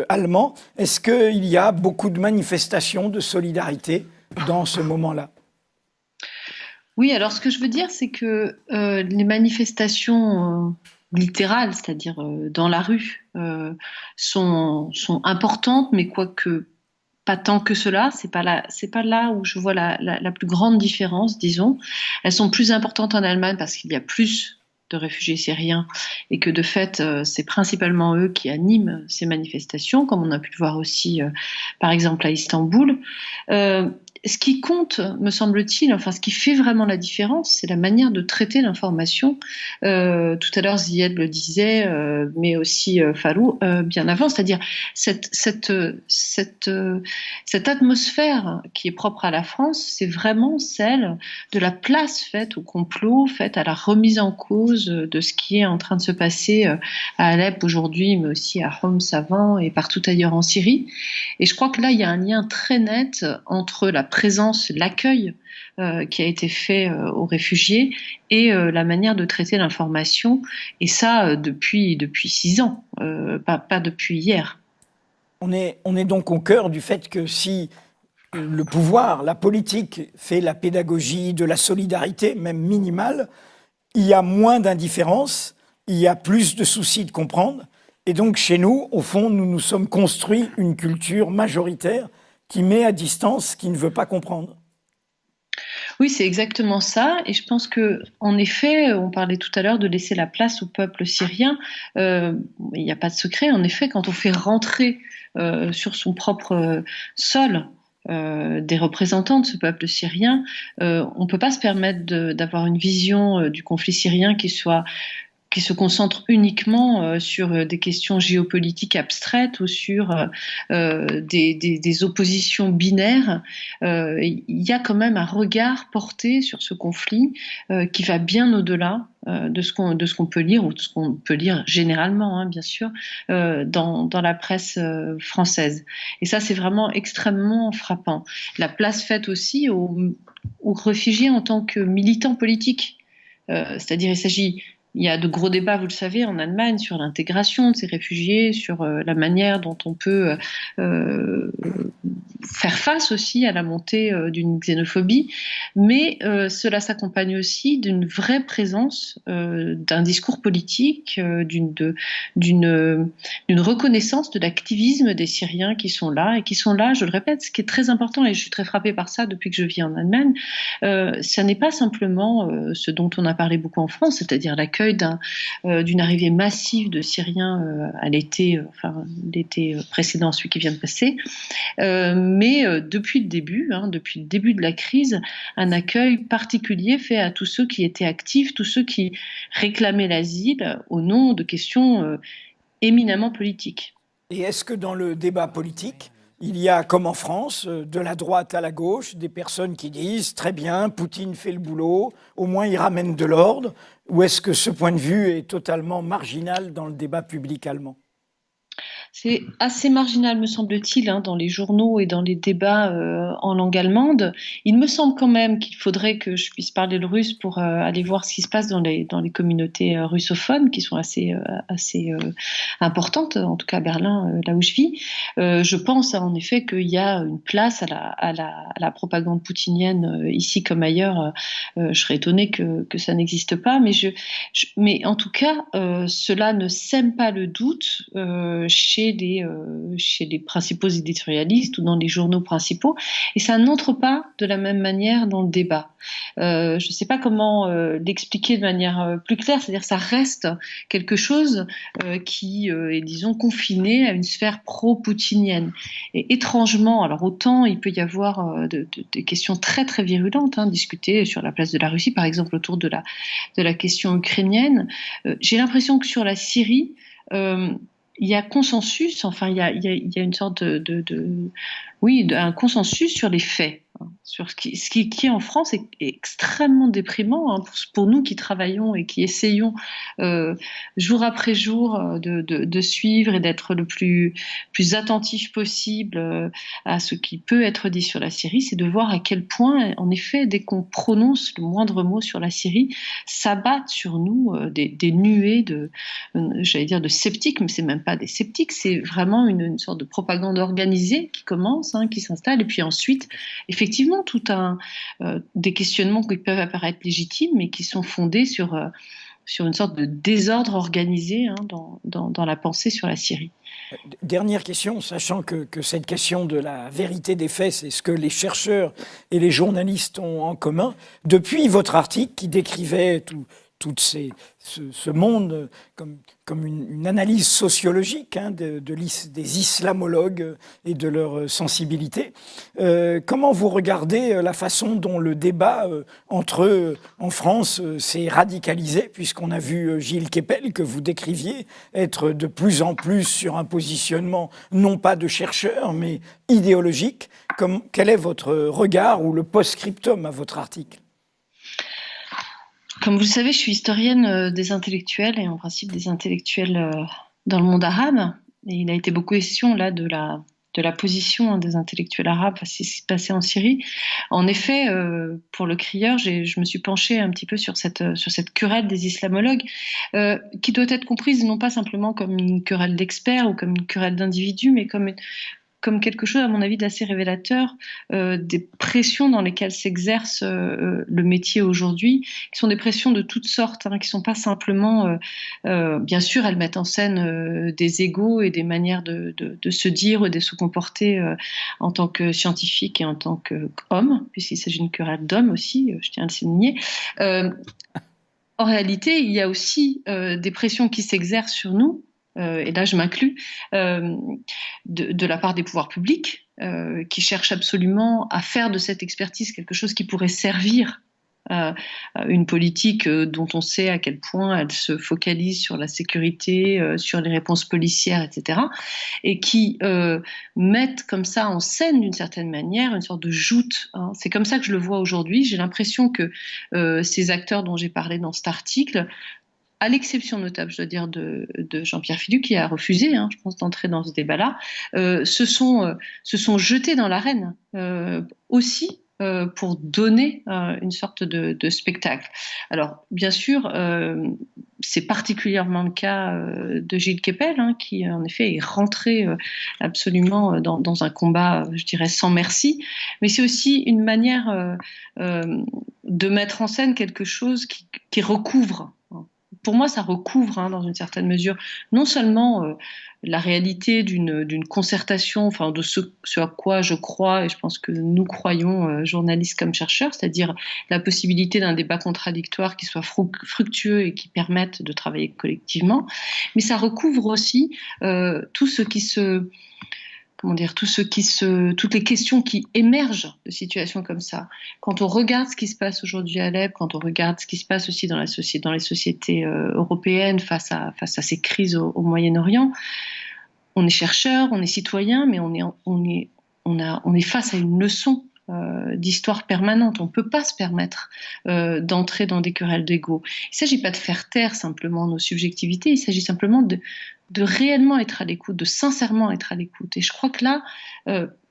allemand, est-ce qu'il y a beaucoup de manifestations de solidarité dans ce moment-là? Oui, alors ce que je veux dire, c'est que les manifestations littérales, c'est-à-dire dans la rue, sont importantes, mais quoique pas tant que cela. C'est pas là où je vois la plus grande différence, disons. Elles sont plus importantes en Allemagne parce qu'il y a plus de réfugiés syriens et que de fait, c'est principalement eux qui animent ces manifestations, comme on a pu le voir aussi, par exemple, à Istanbul. Ce qui compte, me semble-t-il, enfin ce qui fait vraiment la différence, c'est la manière de traiter l'information. Tout à l'heure, Zied le disait, mais aussi Farou bien avant, c'est-à-dire cette atmosphère qui est propre à la France, c'est vraiment celle de la place faite au complot, faite à la remise en cause de ce qui est en train de se passer à Alep aujourd'hui, mais aussi à Homs avant et partout ailleurs en Syrie. Et je crois que là, il y a un lien très net entre la présence, l'accueil qui a été fait aux réfugiés et la manière de traiter l'information. Et ça, depuis 6 ans, pas depuis hier. On est donc au cœur du fait que si le pouvoir, la politique fait la pédagogie de la solidarité, même minimale, il y a moins d'indifférence, il y a plus de soucis de comprendre. Et donc, chez nous, au fond, nous nous sommes construits une culture majoritaire qui met à distance, qui ne veut pas comprendre. Oui, c'est exactement ça. Et je pense que, en effet, on parlait tout à l'heure de laisser la place au peuple syrien. Il n'y a pas de secret. En effet, quand on fait rentrer sur son propre sol des représentants de ce peuple syrien, on ne peut pas se permettre d'avoir une vision du conflit syrien qui se concentre uniquement sur des questions géopolitiques abstraites ou sur des oppositions binaires. Il y a quand même un regard porté sur ce conflit qui va bien au-delà de ce qu'on peut lire, ou de ce qu'on peut lire généralement, hein, bien sûr, dans la presse française. Et ça, c'est vraiment extrêmement frappant. La place faite aussi aux réfugiés en tant que militants politiques. C'est-à-dire, il y a de gros débats, vous le savez, en Allemagne sur l'intégration de ces réfugiés, sur la manière dont on peut faire face aussi à la montée d'une xénophobie, mais cela s'accompagne aussi d'une vraie présence d'un discours politique, d'une reconnaissance de l'activisme des Syriens qui sont là, je le répète, ce qui est très important, et je suis très frappée par ça depuis que je vis en Allemagne, ça n'est pas simplement ce dont on a parlé beaucoup en France, c'est-à-dire l'accueil d'une arrivée massive de Syriens à l'été précédent, celui qui vient de passer, mais depuis le début de la crise, un accueil particulier fait à tous ceux qui étaient actifs, tous ceux qui réclamaient l'asile au nom de questions éminemment politiques. Et est-ce que dans le débat polique, il y a, comme en France, de la droite à la gauche, des personnes qui disent « très bien, Poutine fait le boulot, au moins il ramène de l'ordre », ou est-ce que ce point de vue est totalement marginal dans le débat public allemand ? C'est assez marginal, me semble-t-il, hein, dans les journaux et dans les débats en langue allemande. Il me semble quand même qu'il faudrait que je puisse parler le russe pour aller voir ce qui se passe dans les communautés russophones, qui sont assez importantes, en tout cas à Berlin, là où je vis. Je pense en effet qu'il y a une place à la propagande poutinienne ici comme ailleurs. Je serais étonnée que ça n'existe pas, mais en tout cas, cela ne sème pas le doute chez les principaux éditorialistes ou dans les journaux principaux, et ça n'entre pas de la même manière dans le débat. Je ne sais pas comment l'expliquer de manière plus claire, c'est-à-dire ça reste quelque chose qui est, disons, confiné à une sphère pro-poutinienne. Et étrangement, alors autant il peut y avoir des questions très très virulentes, hein, discutées sur la place de la Russie, par exemple autour de la question ukrainienne, j'ai l'impression que sur la Syrie, il y a consensus, enfin il y a une sorte un consensus sur les faits, hein, sur ce qui en France est extrêmement déprimant, hein, pour nous qui travaillons et qui essayons jour après jour de suivre et d'être le plus attentif possible à ce qui peut être dit sur la Syrie, c'est de voir à quel point, en effet, dès qu'on prononce le moindre mot sur la Syrie, s'abattent sur nous des nuées j'allais dire de sceptiques, mais c'est même pas des sceptiques, c'est vraiment une sorte de propagande organisée qui commence, hein, qui s'installe, et puis ensuite, effectivement, des questionnements qui peuvent apparaître légitimes, mais qui sont fondés sur une sorte de désordre organisé, hein, dans la pensée sur la Syrie. Dernière question, sachant que cette question de la vérité des faits, c'est ce que les chercheurs et les journalistes ont en commun. Depuis votre article qui décrivait tout ce monde comme une analyse sociologique, hein, des islamologues et de leur sensibilité. Comment vous regardez la façon dont le débat entre eux en France s'est radicalisé, puisqu'on a vu Gilles Kepel, que vous décriviez, être de plus en plus sur un positionnement non pas de chercheur, mais idéologique. Quel est votre regard ou le post-scriptum à votre article ? Comme vous le savez, je suis historienne des intellectuels, et en principe des intellectuels dans le monde arabe. Et il a été beaucoup question là de la position des intellectuels arabes face à ce qui s'est passé en Syrie. En effet, pour le crieur, je me suis penchée un petit peu sur cette querelle des islamologues, qui doit être comprise non pas simplement comme une querelle d'experts ou comme une querelle d'individus, mais comme comme quelque chose, à mon avis, d'assez révélateur des pressions dans lesquelles s'exerce le métier aujourd'hui, qui sont des pressions de toutes sortes, qui sont pas simplement, bien sûr, elles mettent en scène des égos et des manières de se dire, de se comporter en tant que scientifique et en tant qu'homme, puisqu'il s'agit d'une querelle d'hommes aussi, je tiens à le souligner. En réalité, il y a aussi des pressions qui s'exercent sur nous, et là je m'inclus, de la part des pouvoirs publics, qui cherchent absolument à faire de cette expertise quelque chose qui pourrait servir une politique dont on sait à quel point elle se focalise sur la sécurité, sur les réponses policières, etc., et qui mettent comme ça en scène d'une certaine manière une sorte de joute. C'est comme ça que je le vois aujourd'hui. J'ai l'impression que ces acteurs dont j'ai parlé dans cet article, à l'exception notable, je dois dire, de Jean-Pierre Fidu, qui a refusé, je pense, d'entrer dans ce débat-là, se sont jetés dans l'arène aussi pour donner une sorte de spectacle. Alors, bien sûr, c'est particulièrement le cas de Gilles Kepel, qui, en effet, est rentré absolument dans un combat, je dirais, sans merci, mais c'est aussi une manière de mettre en scène quelque chose qui recouvre. Pour moi, ça recouvre, dans une certaine mesure, non seulement la réalité d'une concertation, enfin de ce à quoi je crois, et je pense que nous croyons, journalistes comme chercheurs, c'est-à-dire la possibilité d'un débat contradictoire qui soit fructueux et qui permette de travailler collectivement. Mais ça recouvre aussi tout ce qui se... toutes les questions qui émergent de situations comme ça. Quand on regarde ce qui se passe aujourd'hui à Alep, quand on regarde ce qui se passe aussi dans les sociétés européennes face à ces crises au Moyen-Orient, on est chercheur, on est citoyen, mais on est face à une leçon d'histoire permanente. On ne peut pas se permettre d'entrer dans des querelles d'ego. Il ne s'agit pas de faire taire simplement nos subjectivités, il s'agit simplement de réellement être à l'écoute, de sincèrement être à l'écoute. Et je crois que là,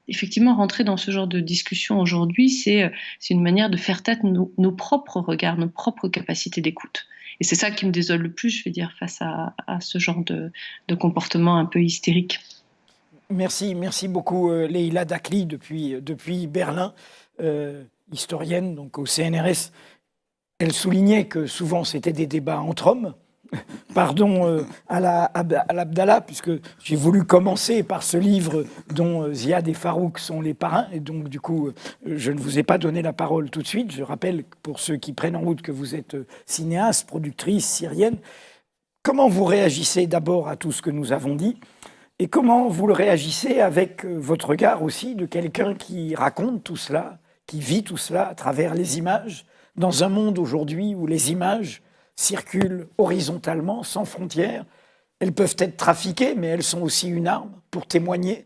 effectivement, rentrer dans ce genre de discussion aujourd'hui, c'est une manière de faire taire nos propres regards, nos propres capacités d'écoute. Et c'est ça qui me désole le plus, je vais dire, face à ce genre de comportement un peu hystérique. Merci beaucoup Leïla Dakli depuis Berlin, historienne donc au CNRS. Elle soulignait que souvent c'était des débats entre hommes. Pardon à l'Abdallah, puisque j'ai voulu commencer par ce livre dont Ziad et Farouk sont les parrains, et donc du coup je ne vous ai pas donné la parole tout de suite. Je rappelle pour ceux qui prennent en route que vous êtes cinéaste, productrice syrienne. Comment vous réagissez d'abord à tout ce que nous avons dit ? Et comment vous le réagissez avec votre regard aussi de quelqu'un qui raconte tout cela, qui vit tout cela à travers les images, dans un monde aujourd'hui où les images circulent horizontalement, sans frontières. Elles peuvent être trafiquées, mais elles sont aussi une arme pour témoigner.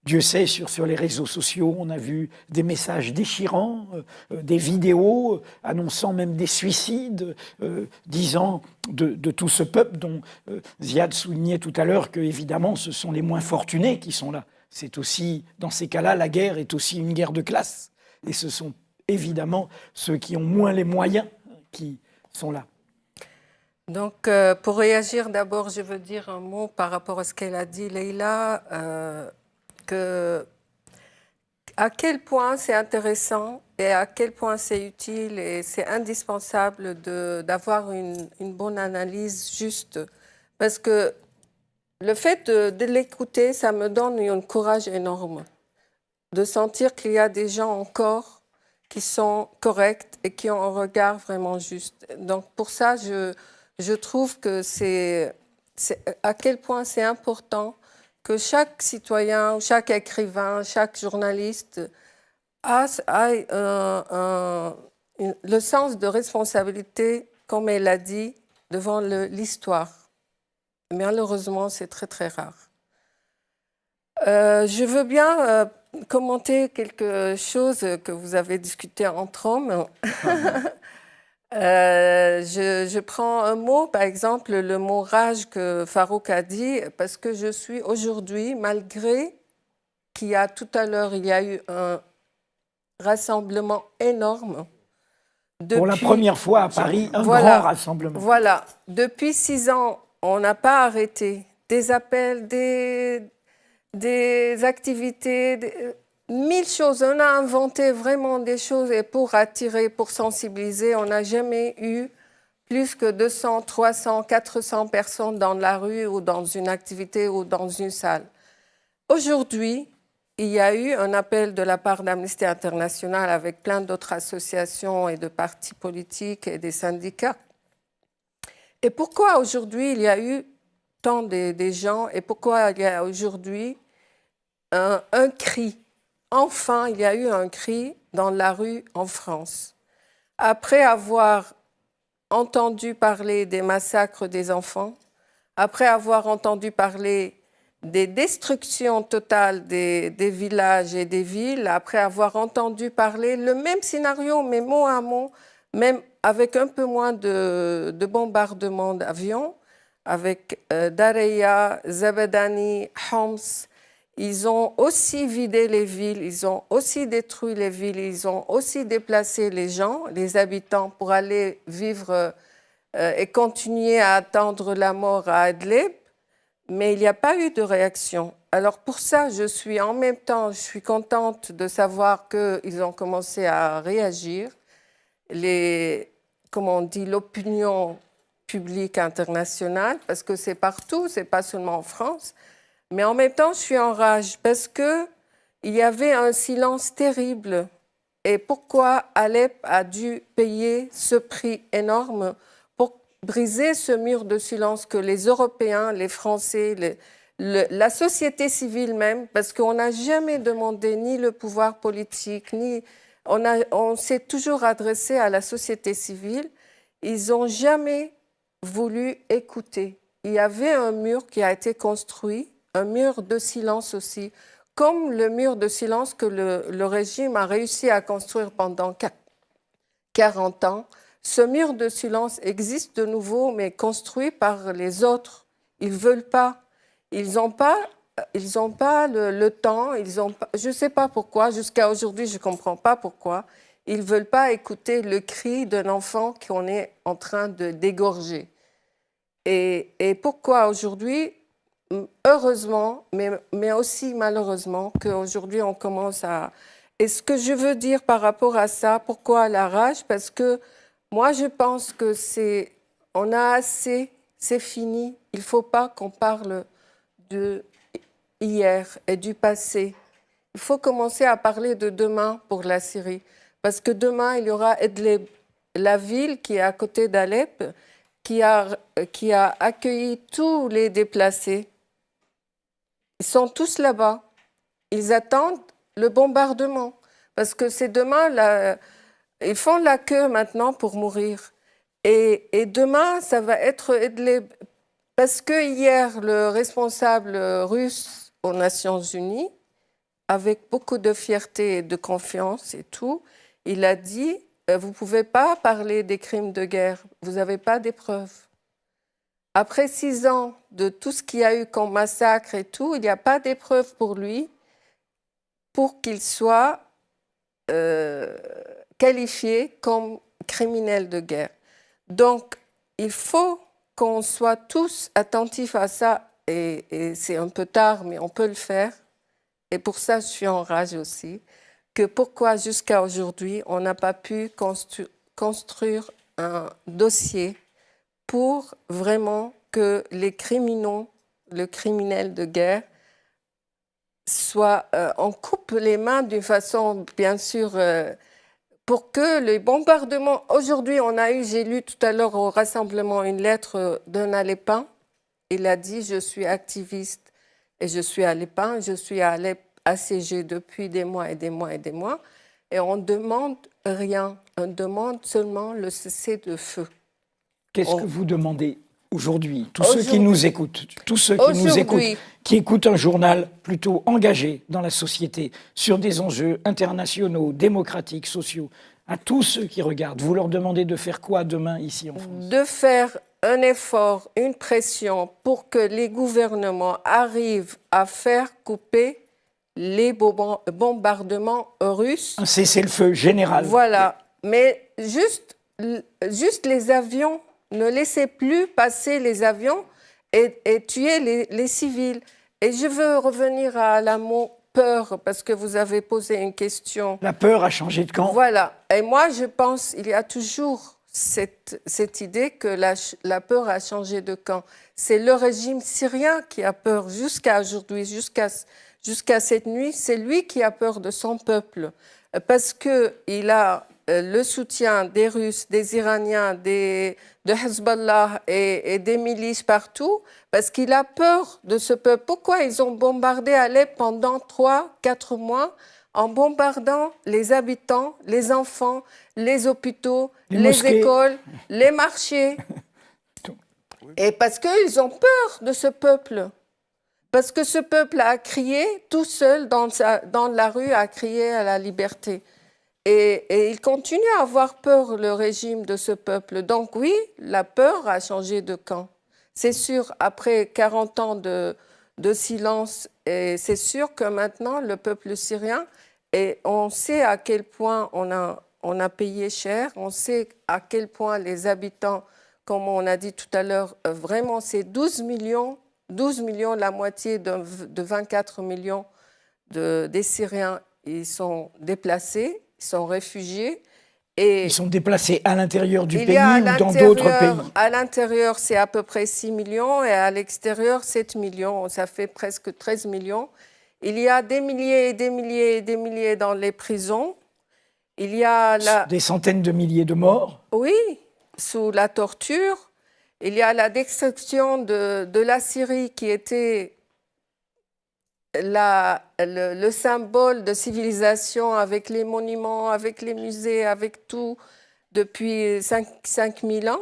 Dieu sait, sur les réseaux sociaux, on a vu des messages déchirants, des vidéos annonçant même des suicides, disant de tout ce peuple dont Ziad soulignait tout à l'heure que, évidemment, ce sont les moins fortunés qui sont là. C'est aussi, dans ces cas-là, la guerre est aussi une guerre de classe. Et ce sont évidemment ceux qui ont moins les moyens qui sont là. Donc, pour réagir, d'abord, je veux dire un mot par rapport à ce qu'elle a dit, Leïla, à quel point c'est intéressant et à quel point c'est utile et c'est indispensable d'avoir une bonne analyse juste. Parce que le fait de l'écouter, ça me donne un courage énorme de sentir qu'il y a des gens encore qui sont corrects et qui ont un regard vraiment juste. Donc, pour ça, je trouve que c'est à quel point c'est important que chaque citoyen, chaque écrivain, chaque journaliste ait le sens de responsabilité, comme elle a dit, devant l'histoire. Malheureusement, c'est très, très rare. Je veux bien commenter quelque chose que vous avez discuté entre hommes. Je prends un mot, par exemple, le mot rage que Farouk a dit, parce que je suis aujourd'hui, malgré qu'il y a tout à l'heure, il y a eu un rassemblement énorme. Pour la première fois à Paris, un grand rassemblement. Voilà. Depuis 6 ans, on n'a pas arrêté. Des appels, des activités, mille choses. On a inventé vraiment des choses et pour attirer, pour sensibiliser, on n'a jamais eu plus que 200, 300, 400 personnes dans la rue ou dans une activité ou dans une salle. Aujourd'hui, il y a eu un appel de la part d'Amnesty International avec plein d'autres associations et de partis politiques et des syndicats. Et pourquoi aujourd'hui il y a eu tant des gens et pourquoi il y a aujourd'hui un cri? Enfin, il y a eu un cri dans la rue en France. Après avoir entendu parler des massacres des enfants, après avoir entendu parler des destructions totales des villages et des villes, après avoir entendu parler le même scénario, mais mot à mot, même avec un peu moins de bombardements d'avions, avec Dareya, Zabadani, Homs, ils ont aussi vidé les villes, ils ont aussi détruit les villes, ils ont aussi déplacé les gens, les habitants, pour aller vivre et continuer à attendre la mort à Idlib. Mais il n'y a pas eu de réaction. Alors pour ça, je suis contente de savoir qu'ils ont commencé à réagir. L'opinion publique internationale, parce que c'est partout, c'est pas seulement en France. Mais en même temps, je suis en rage parce qu'il y avait un silence terrible. Et pourquoi Alep a dû payer ce prix énorme pour briser ce mur de silence que les Européens, les Français, la société civile même, parce qu'on n'a jamais demandé ni le pouvoir politique, ni on s'est toujours adressé à la société civile. Ils n'ont jamais voulu écouter. Il y avait un mur qui a été construit, un mur de silence aussi, comme le mur de silence que le régime a réussi à construire pendant 40 ans. Ce mur de silence existe de nouveau, mais construit par les autres. Ils ne veulent pas. Ils n'ont pas le temps. Je ne sais pas pourquoi. Jusqu'à aujourd'hui, je ne comprends pas pourquoi. Ils ne veulent pas écouter le cri d'un enfant qu'on est en train de dégorger. Et pourquoi aujourd'hui, heureusement, mais aussi malheureusement, qu'aujourd'hui on commence à... Et ce que je veux dire par rapport à ça, pourquoi la rage? Parce que moi je pense que on a assez, c'est fini. Il ne faut pas qu'on parle de hier et du passé. Il faut commencer à parler de demain pour la Syrie. Parce que demain, il y aura Idlib, la ville qui est à côté d'Alep, qui a accueilli tous les déplacés. Ils sont tous là-bas. Ils attendent le bombardement. Parce que c'est demain, ils font la queue maintenant pour mourir. Et demain, ça va être Idlib. Parce que hier, le responsable russe aux Nations Unies, avec beaucoup de fierté et de confiance et tout, il a dit « Vous ne pouvez pas parler des crimes de guerre, vous n'avez pas des preuves ». Après 6 ans de tout ce qu'il y a eu comme massacre et tout, il n'y a pas d'épreuve pour lui pour qu'il soit qualifié comme criminel de guerre. Donc, il faut qu'on soit tous attentifs à ça, et c'est un peu tard, mais on peut le faire. Et pour ça, je suis en rage aussi, que pourquoi jusqu'à aujourd'hui, on n'a pas pu construire un dossier pour vraiment que les criminels, le criminel de guerre, on coupe les mains d'une façon, bien sûr, pour que les bombardements... Aujourd'hui, j'ai lu tout à l'heure au rassemblement une lettre d'un Alépin. Il a dit « Je suis activiste et je suis Alépin, je suis à Alep assiégé depuis des mois et des mois et des mois. Et on ne demande rien, on demande seulement le cessez-le-feu. » Qu'est-ce que vous demandez aujourd'hui, tous ceux qui nous écoutent, qui écoutent un journal plutôt engagé dans la société, sur des enjeux internationaux, démocratiques, sociaux, à tous ceux qui regardent, vous leur demandez de faire quoi demain ici en France? De faire un effort, une pression pour que les gouvernements arrivent à faire couper les bombardements russes. Un cessez-le-feu général. Voilà, mais juste les avions. Ne laissez plus passer les avions et tuer les civils. Et je veux revenir à la mot peur, parce que vous avez posé une question. La peur a changé de camp. Voilà. Et moi, je pense qu'il y a toujours cette idée que la peur a changé de camp. C'est le régime syrien qui a peur jusqu'à aujourd'hui, jusqu'à cette nuit. C'est lui qui a peur de son peuple, parce qu'il a le soutien des Russes, des Iraniens, de Hezbollah et des milices partout, parce qu'il a peur de ce peuple. Pourquoi ils ont bombardé Alep pendant 3-4 mois en bombardant les habitants, les enfants, les hôpitaux, les écoles, les marchés? Et parce qu'ils ont peur de ce peuple. Parce que ce peuple a crié tout seul dans la rue, a crié à la liberté. Et il continue à avoir peur, le régime de ce peuple. Donc oui, la peur a changé de camp. C'est sûr, après 40 ans de silence, et c'est sûr que maintenant, le peuple syrien, et on sait à quel point on a payé cher, on sait à quel point les habitants, comme on a dit tout à l'heure, vraiment c'est 12 millions, la moitié de 24 millions des Syriens, ils sont déplacés. Ils sont réfugiés. Et ils sont déplacés à l'intérieur du pays ou dans d'autres pays? À l'intérieur, c'est à peu près 6 millions et à l'extérieur, 7 millions. Ça fait presque 13 millions. Il y a des milliers et des milliers et des milliers dans les prisons. Il y a des centaines de milliers de morts? Oui, sous la torture. Il y a la destruction de la Syrie qui était le symbole de civilisation avec les monuments, avec les musées, avec tout, depuis 5000 ans.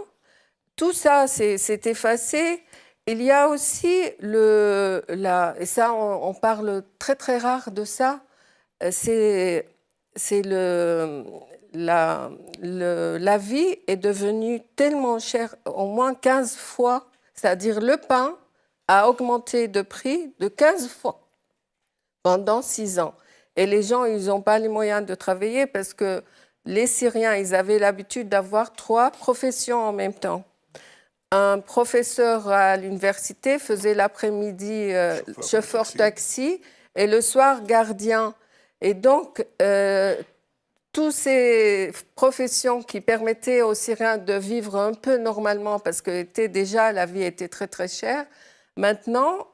Tout ça, c'est effacé. Il y a aussi, et ça, on parle très très rare de ça, c'est la vie est devenue tellement chère, au moins 15 fois, c'est-à-dire le pain a augmenté de prix de 15 fois. Pendant 6 ans. Et les gens, ils n'ont pas les moyens de travailler parce que les Syriens, ils avaient l'habitude d'avoir 3 professions en même temps. Un professeur à l'université faisait l'après-midi chauffeur taxi et le soir gardien. Et donc, toutes ces professions qui permettaient aux Syriens de vivre un peu normalement parce que déjà la vie était très très chère, maintenant,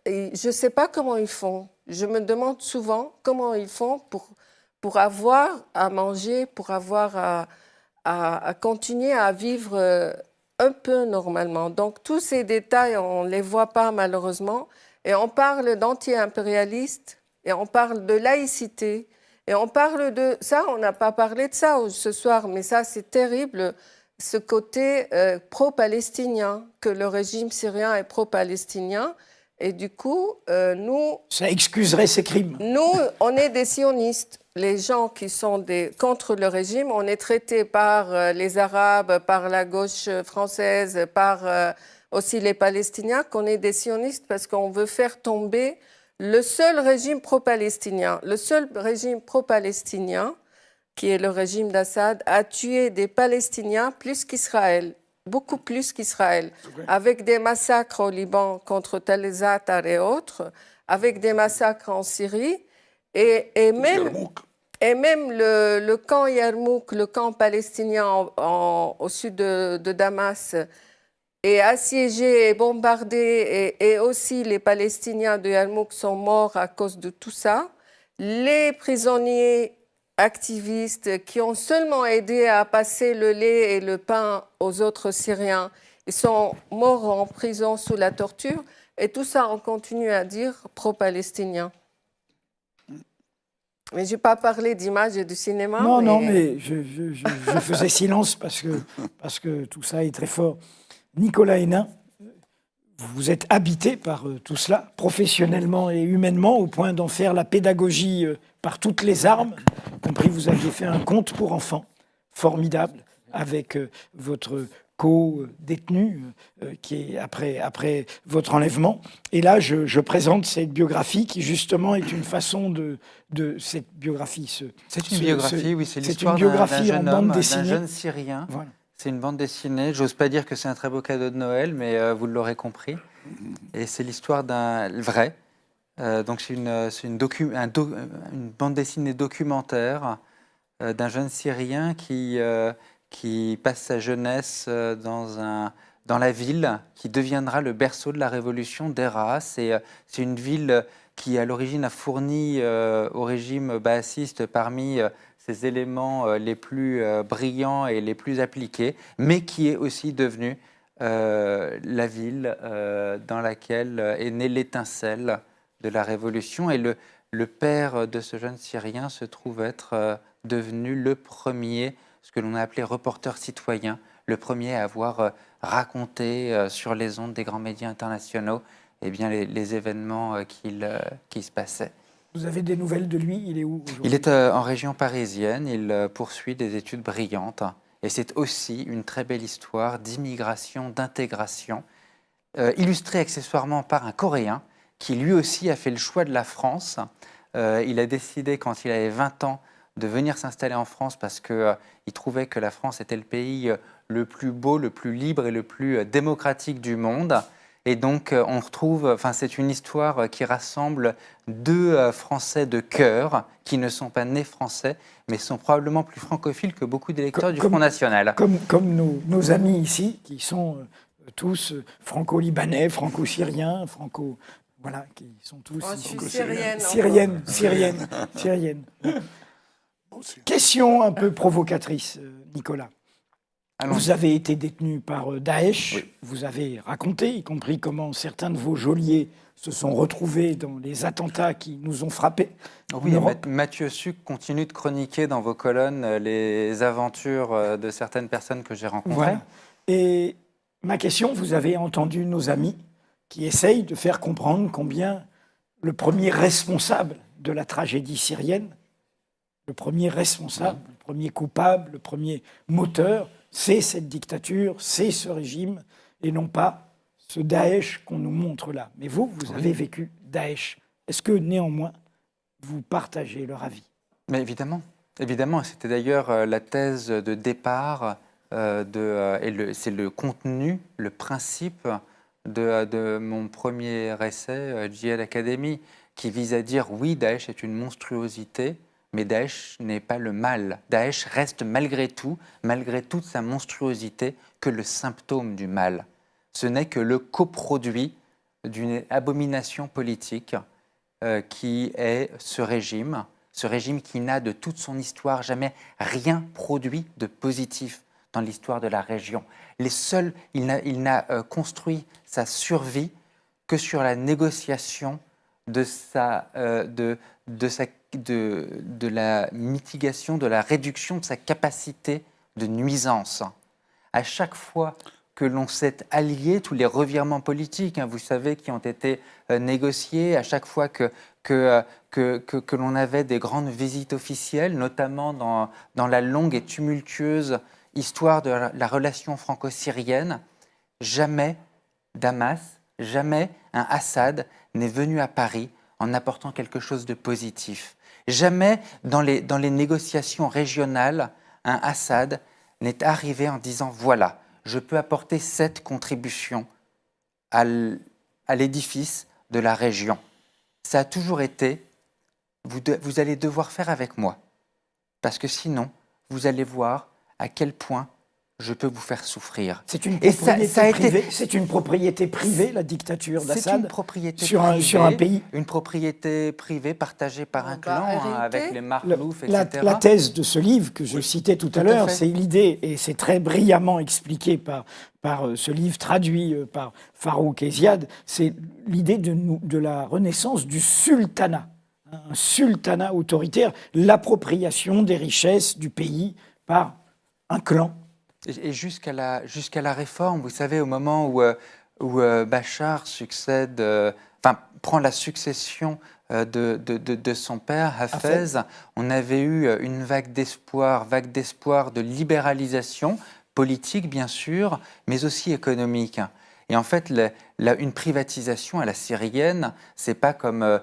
je ne sais pas comment ils font. Je me demande souvent comment ils font pour avoir à manger, pour avoir à continuer à vivre un peu normalement. Donc, tous ces détails, on ne les voit pas malheureusement. Et on parle d'anti-impérialistes, et on parle de laïcité, et on parle de... Ça, on n'a pas parlé de ça ce soir, mais ça, c'est terrible, ce côté pro-palestinien, que le régime syrien est pro-palestinien. Et du coup, nous... Ça excuserait ces crimes. Nous, on est des sionistes. Les gens qui sont contre le régime, on est traités par les Arabes, par la gauche française, par aussi les Palestiniens, qu'on est des sionistes parce qu'on veut faire tomber le seul régime pro-palestinien. Le seul régime pro-palestinien, qui est le régime d'Assad, a tué des Palestiniens plus qu'Israël. Beaucoup plus qu'Israël, avec des massacres au Liban contre Tel Zatar et autres, avec des massacres en Syrie, et même le camp Yarmouk, le camp palestinien au sud de Damas, est assiégé et bombardé, et aussi les Palestiniens de Yarmouk sont morts à cause de tout ça. Les prisonniers activistes qui ont seulement aidé à passer le lait et le pain aux autres Syriens. Ils sont morts en prison sous la torture. Et tout ça, on continue à dire pro-palestinien. Mais je n'ai pas parlé d'images et du cinéma. Non, mais je faisais silence parce que tout ça est très fort. Nicolas Hénin, vous êtes habité par tout cela, professionnellement et humainement, au point d'en faire la pédagogie par toutes les armes. Y compris, vous aviez fait un conte pour enfants formidable avec votre co-détenu qui est après votre enlèvement. Et là, je présente cette biographie qui, justement, est une façon de cette biographie. C'est une biographie, oui, c'est l'histoire d'un jeune homme, d'un jeune Syrien. Voilà. C'est une bande dessinée. J'ose pas dire que c'est un très beau cadeau de Noël, mais vous l'aurez compris. Et c'est l'histoire d'un vrai, Donc c'est une bande dessinée documentaire d'un jeune Syrien qui passe sa jeunesse dans la ville qui deviendra le berceau de la révolution d'Hérat. C'est une ville qui, à l'origine, a fourni au régime baassiste parmi ses éléments les plus brillants et les plus appliqués, mais qui est aussi devenue la ville dans laquelle est née l'étincelle de la révolution. Et le père de ce jeune Syrien se trouve être devenu le premier, ce que l'on a appelé reporter citoyen, le premier à avoir raconté sur les ondes des grands médias internationaux les événements qui se passaient. Vous avez des nouvelles de lui? Il est où aujourd'hui? Il est en région parisienne, il poursuit des études brillantes. Et c'est aussi une très belle histoire d'immigration, d'intégration, illustrée accessoirement par un Coréen qui lui aussi a fait le choix de la France. Il a décidé, quand il avait 20 ans, de venir s'installer en France parce qu'il trouvait que la France était le pays le plus beau, le plus libre et le plus démocratique du monde. Et donc, on retrouve, c'est une histoire qui rassemble deux Français de cœur qui ne sont pas nés français, mais sont probablement plus francophiles que beaucoup d'électeurs du Front National. Comme nos amis ici, qui sont tous franco-libanais, franco-syriens, voilà, qui sont tous syriennes. Question un peu provocatrice, Nicolas. Vous avez été détenu par Daesh, oui. Vous avez raconté, y compris comment certains de vos geôliers se sont retrouvés dans les attentats qui nous ont frappés. Oui, Mathieu Suc continue de chroniquer dans vos colonnes les aventures de certaines personnes que j'ai rencontrées. Voilà. Et ma question, vous avez entendu nos amis qui essayent de faire comprendre combien le premier responsable de la tragédie syrienne, le premier responsable, le premier coupable, le premier moteur, c'est cette dictature, c'est ce régime, et non pas ce Daesh qu'on nous montre là. Mais vous avez vécu Daesh. Est-ce que, néanmoins, vous partagez leur avis? Mais évidemment. C'était d'ailleurs la thèse de départ, c'est le contenu, le principe de mon premier essai, Djihad Academy, qui vise à dire, oui, Daesh est une monstruosité, mais Daesh n'est pas le mal. Daesh reste malgré toute sa monstruosité, que le symptôme du mal. Ce n'est que le coproduit d'une abomination politique qui est ce régime qui n'a de toute son histoire jamais rien produit de positif dans l'histoire de la région. Il n'a construit sa survie que sur la négociation de la mitigation, de la réduction de sa capacité de nuisance. À chaque fois que l'on s'est allié, tous les revirements politiques, vous savez, qui ont été négociés, à chaque fois que l'on avait des grandes visites officielles, notamment dans la longue et tumultueuse histoire de la relation franco-syrienne, jamais Damas, jamais un Assad n'est venu à Paris en apportant quelque chose de positif. Jamais dans les négociations régionales, un Assad n'est arrivé en disant « voilà, je peux apporter cette contribution à l'édifice de la région ». Ça a toujours été « vous allez devoir faire avec moi, parce que sinon, vous allez voir à quel point je peux vous faire souffrir. » C'est une propriété privée. C'est une propriété privée, la dictature d'Assad. C'est une propriété sur un pays. Une propriété privée partagée par un clan avec les Marlouf, etc. La thèse de ce livre que je citais tout à l'heure, c'est l'idée, et c'est très brillamment expliqué par ce livre traduit par Farouk et Ziad, c'est l'idée de la renaissance du sultanat. Un sultanat autoritaire, l'appropriation des richesses du pays par un clan. Et jusqu'à la réforme, vous savez, au moment où Bachar prend la succession de son père, Hafez, on avait eu une vague d'espoir de libéralisation politique, bien sûr, mais aussi économique. Et en fait, une privatisation à la syrienne, c'est pas comme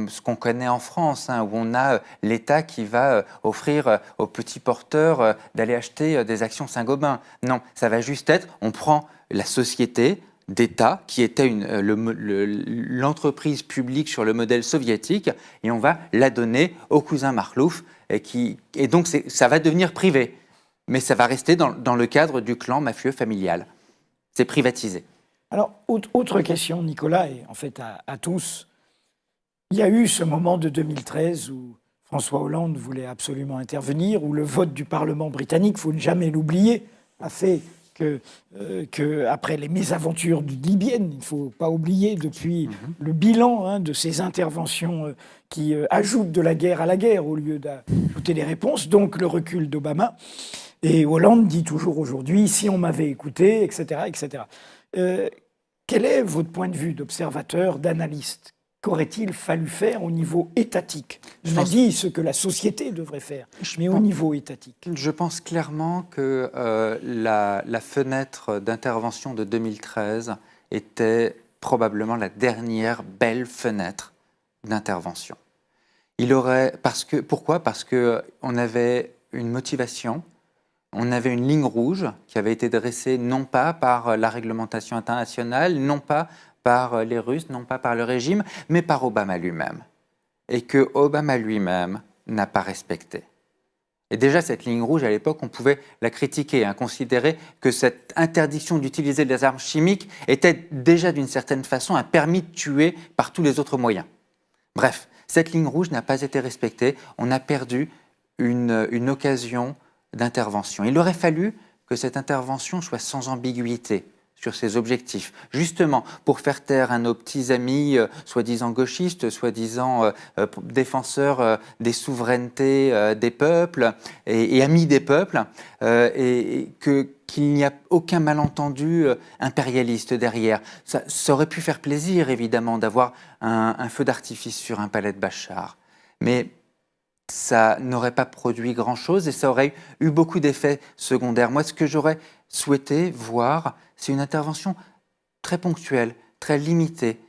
ce qu'on connaît en France, où on a l'État qui va offrir aux petits porteurs d'aller acheter des actions Saint-Gobain. Non, ça va juste être, on prend la société d'État qui était l'entreprise publique sur le modèle soviétique, et on va la donner au cousin Makhlouf, et donc ça va devenir privé. Mais ça va rester dans le cadre du clan mafieux familial. C'est privatisé. Alors, autre question, Nicolas, et en fait à tous. Il y a eu ce moment de 2013 où François Hollande voulait absolument intervenir, où le vote du Parlement britannique, il faut ne jamais l'oublier, a fait que après les mésaventures libyennes, il ne faut pas oublier depuis le bilan de ces interventions qui ajoutent de la guerre à la guerre au lieu d'ajouter des réponses, donc le recul d'Obama. Et Hollande dit toujours aujourd'hui, si on m'avait écouté, etc. etc. Quel est votre point de vue d'observateur, d'analyste ? Qu'aurait-il fallu faire au niveau étatique ? On a dit ce que la société devrait faire, mais au niveau étatique. Je pense clairement que la fenêtre d'intervention de 2013 était probablement la dernière belle fenêtre d'intervention. Pourquoi ? Parce qu'on avait une motivation, on avait une ligne rouge qui avait été dressée non pas par la réglementation internationale, non pas par les Russes, non pas par le régime, mais par Obama lui-même. Et que Obama lui-même n'a pas respecté. Et déjà, cette ligne rouge, à l'époque, on pouvait la critiquer, considérer que cette interdiction d'utiliser des armes chimiques était déjà, d'une certaine façon, un permis de tuer par tous les autres moyens. Bref, cette ligne rouge n'a pas été respectée. On a perdu une occasion d'intervention. Il aurait fallu que cette intervention soit sans ambiguïté sur ses objectifs, justement pour faire taire à nos petits amis soi-disant gauchistes, soi-disant défenseurs des souverainetés des peuples et amis des peuples, et qu'il n'y a aucun malentendu impérialiste derrière. Ça aurait pu faire plaisir, évidemment, d'avoir un feu d'artifice sur un palais de Bachar, mais ça n'aurait pas produit grand-chose et ça aurait eu beaucoup d'effets secondaires. Moi, ce que j'aurais souhaité voir, c'est une intervention très ponctuelle, très limitée,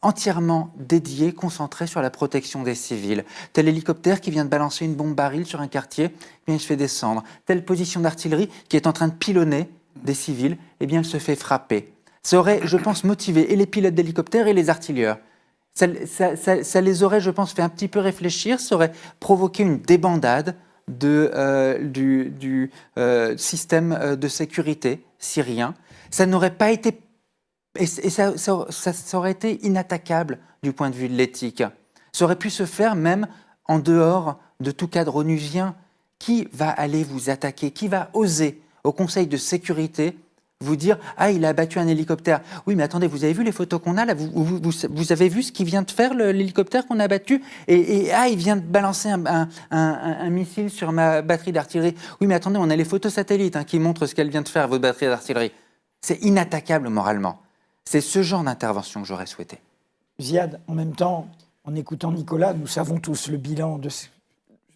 entièrement dédiée, concentrée sur la protection des civils. Tel hélicoptère qui vient de balancer une bombe baril sur un quartier, eh bien, il se fait descendre. Telle position d'artillerie qui est en train de pilonner des civils, eh bien, elle se fait frapper. Ça aurait, je pense, motivé et les pilotes d'hélicoptères et les artilleurs. Ça les aurait, je pense, fait un petit peu réfléchir, ça aurait provoqué une débandade du système de sécurité syrien. Ça n'aurait pas été... Et ça aurait été inattaquable du point de vue de l'éthique. Ça aurait pu se faire même en dehors de tout cadre onusien. Qui va aller vous attaquer ? Qui va oser, au Conseil de sécurité, vous dire « Ah, il a abattu un hélicoptère. » Oui, mais attendez, vous avez vu les photos qu'on a là ? Vous avez vu ce qu'il vient de faire, l'hélicoptère qu'on a abattu ? Et il vient de balancer un missile sur ma batterie d'artillerie. Oui, mais attendez, on a les photos satellites qui montrent ce qu'elle vient de faire, votre batterie d'artillerie. C'est inattaquable moralement. C'est ce genre d'intervention que j'aurais souhaité. Ziad, en même temps, en écoutant Nicolas, nous savons tous le bilan de...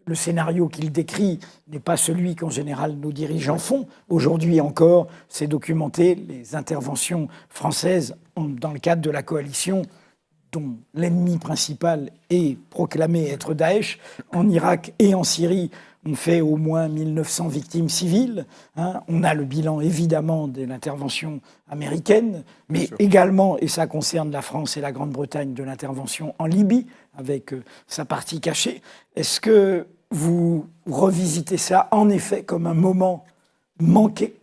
Le scénario qu'il décrit n'est pas celui qu'en général nos dirigeants font. Aujourd'hui encore, c'est documenté, les interventions françaises dans le cadre de la coalition dont l'ennemi principal est proclamé être Daesh, en Irak et en Syrie, ont fait au moins 1900 victimes civiles. On a le bilan évidemment de l'intervention américaine, mais également, et ça concerne la France et la Grande-Bretagne, de l'intervention en Libye, avec sa partie cachée. Est-ce que vous revisitez ça en effet comme un moment manqué,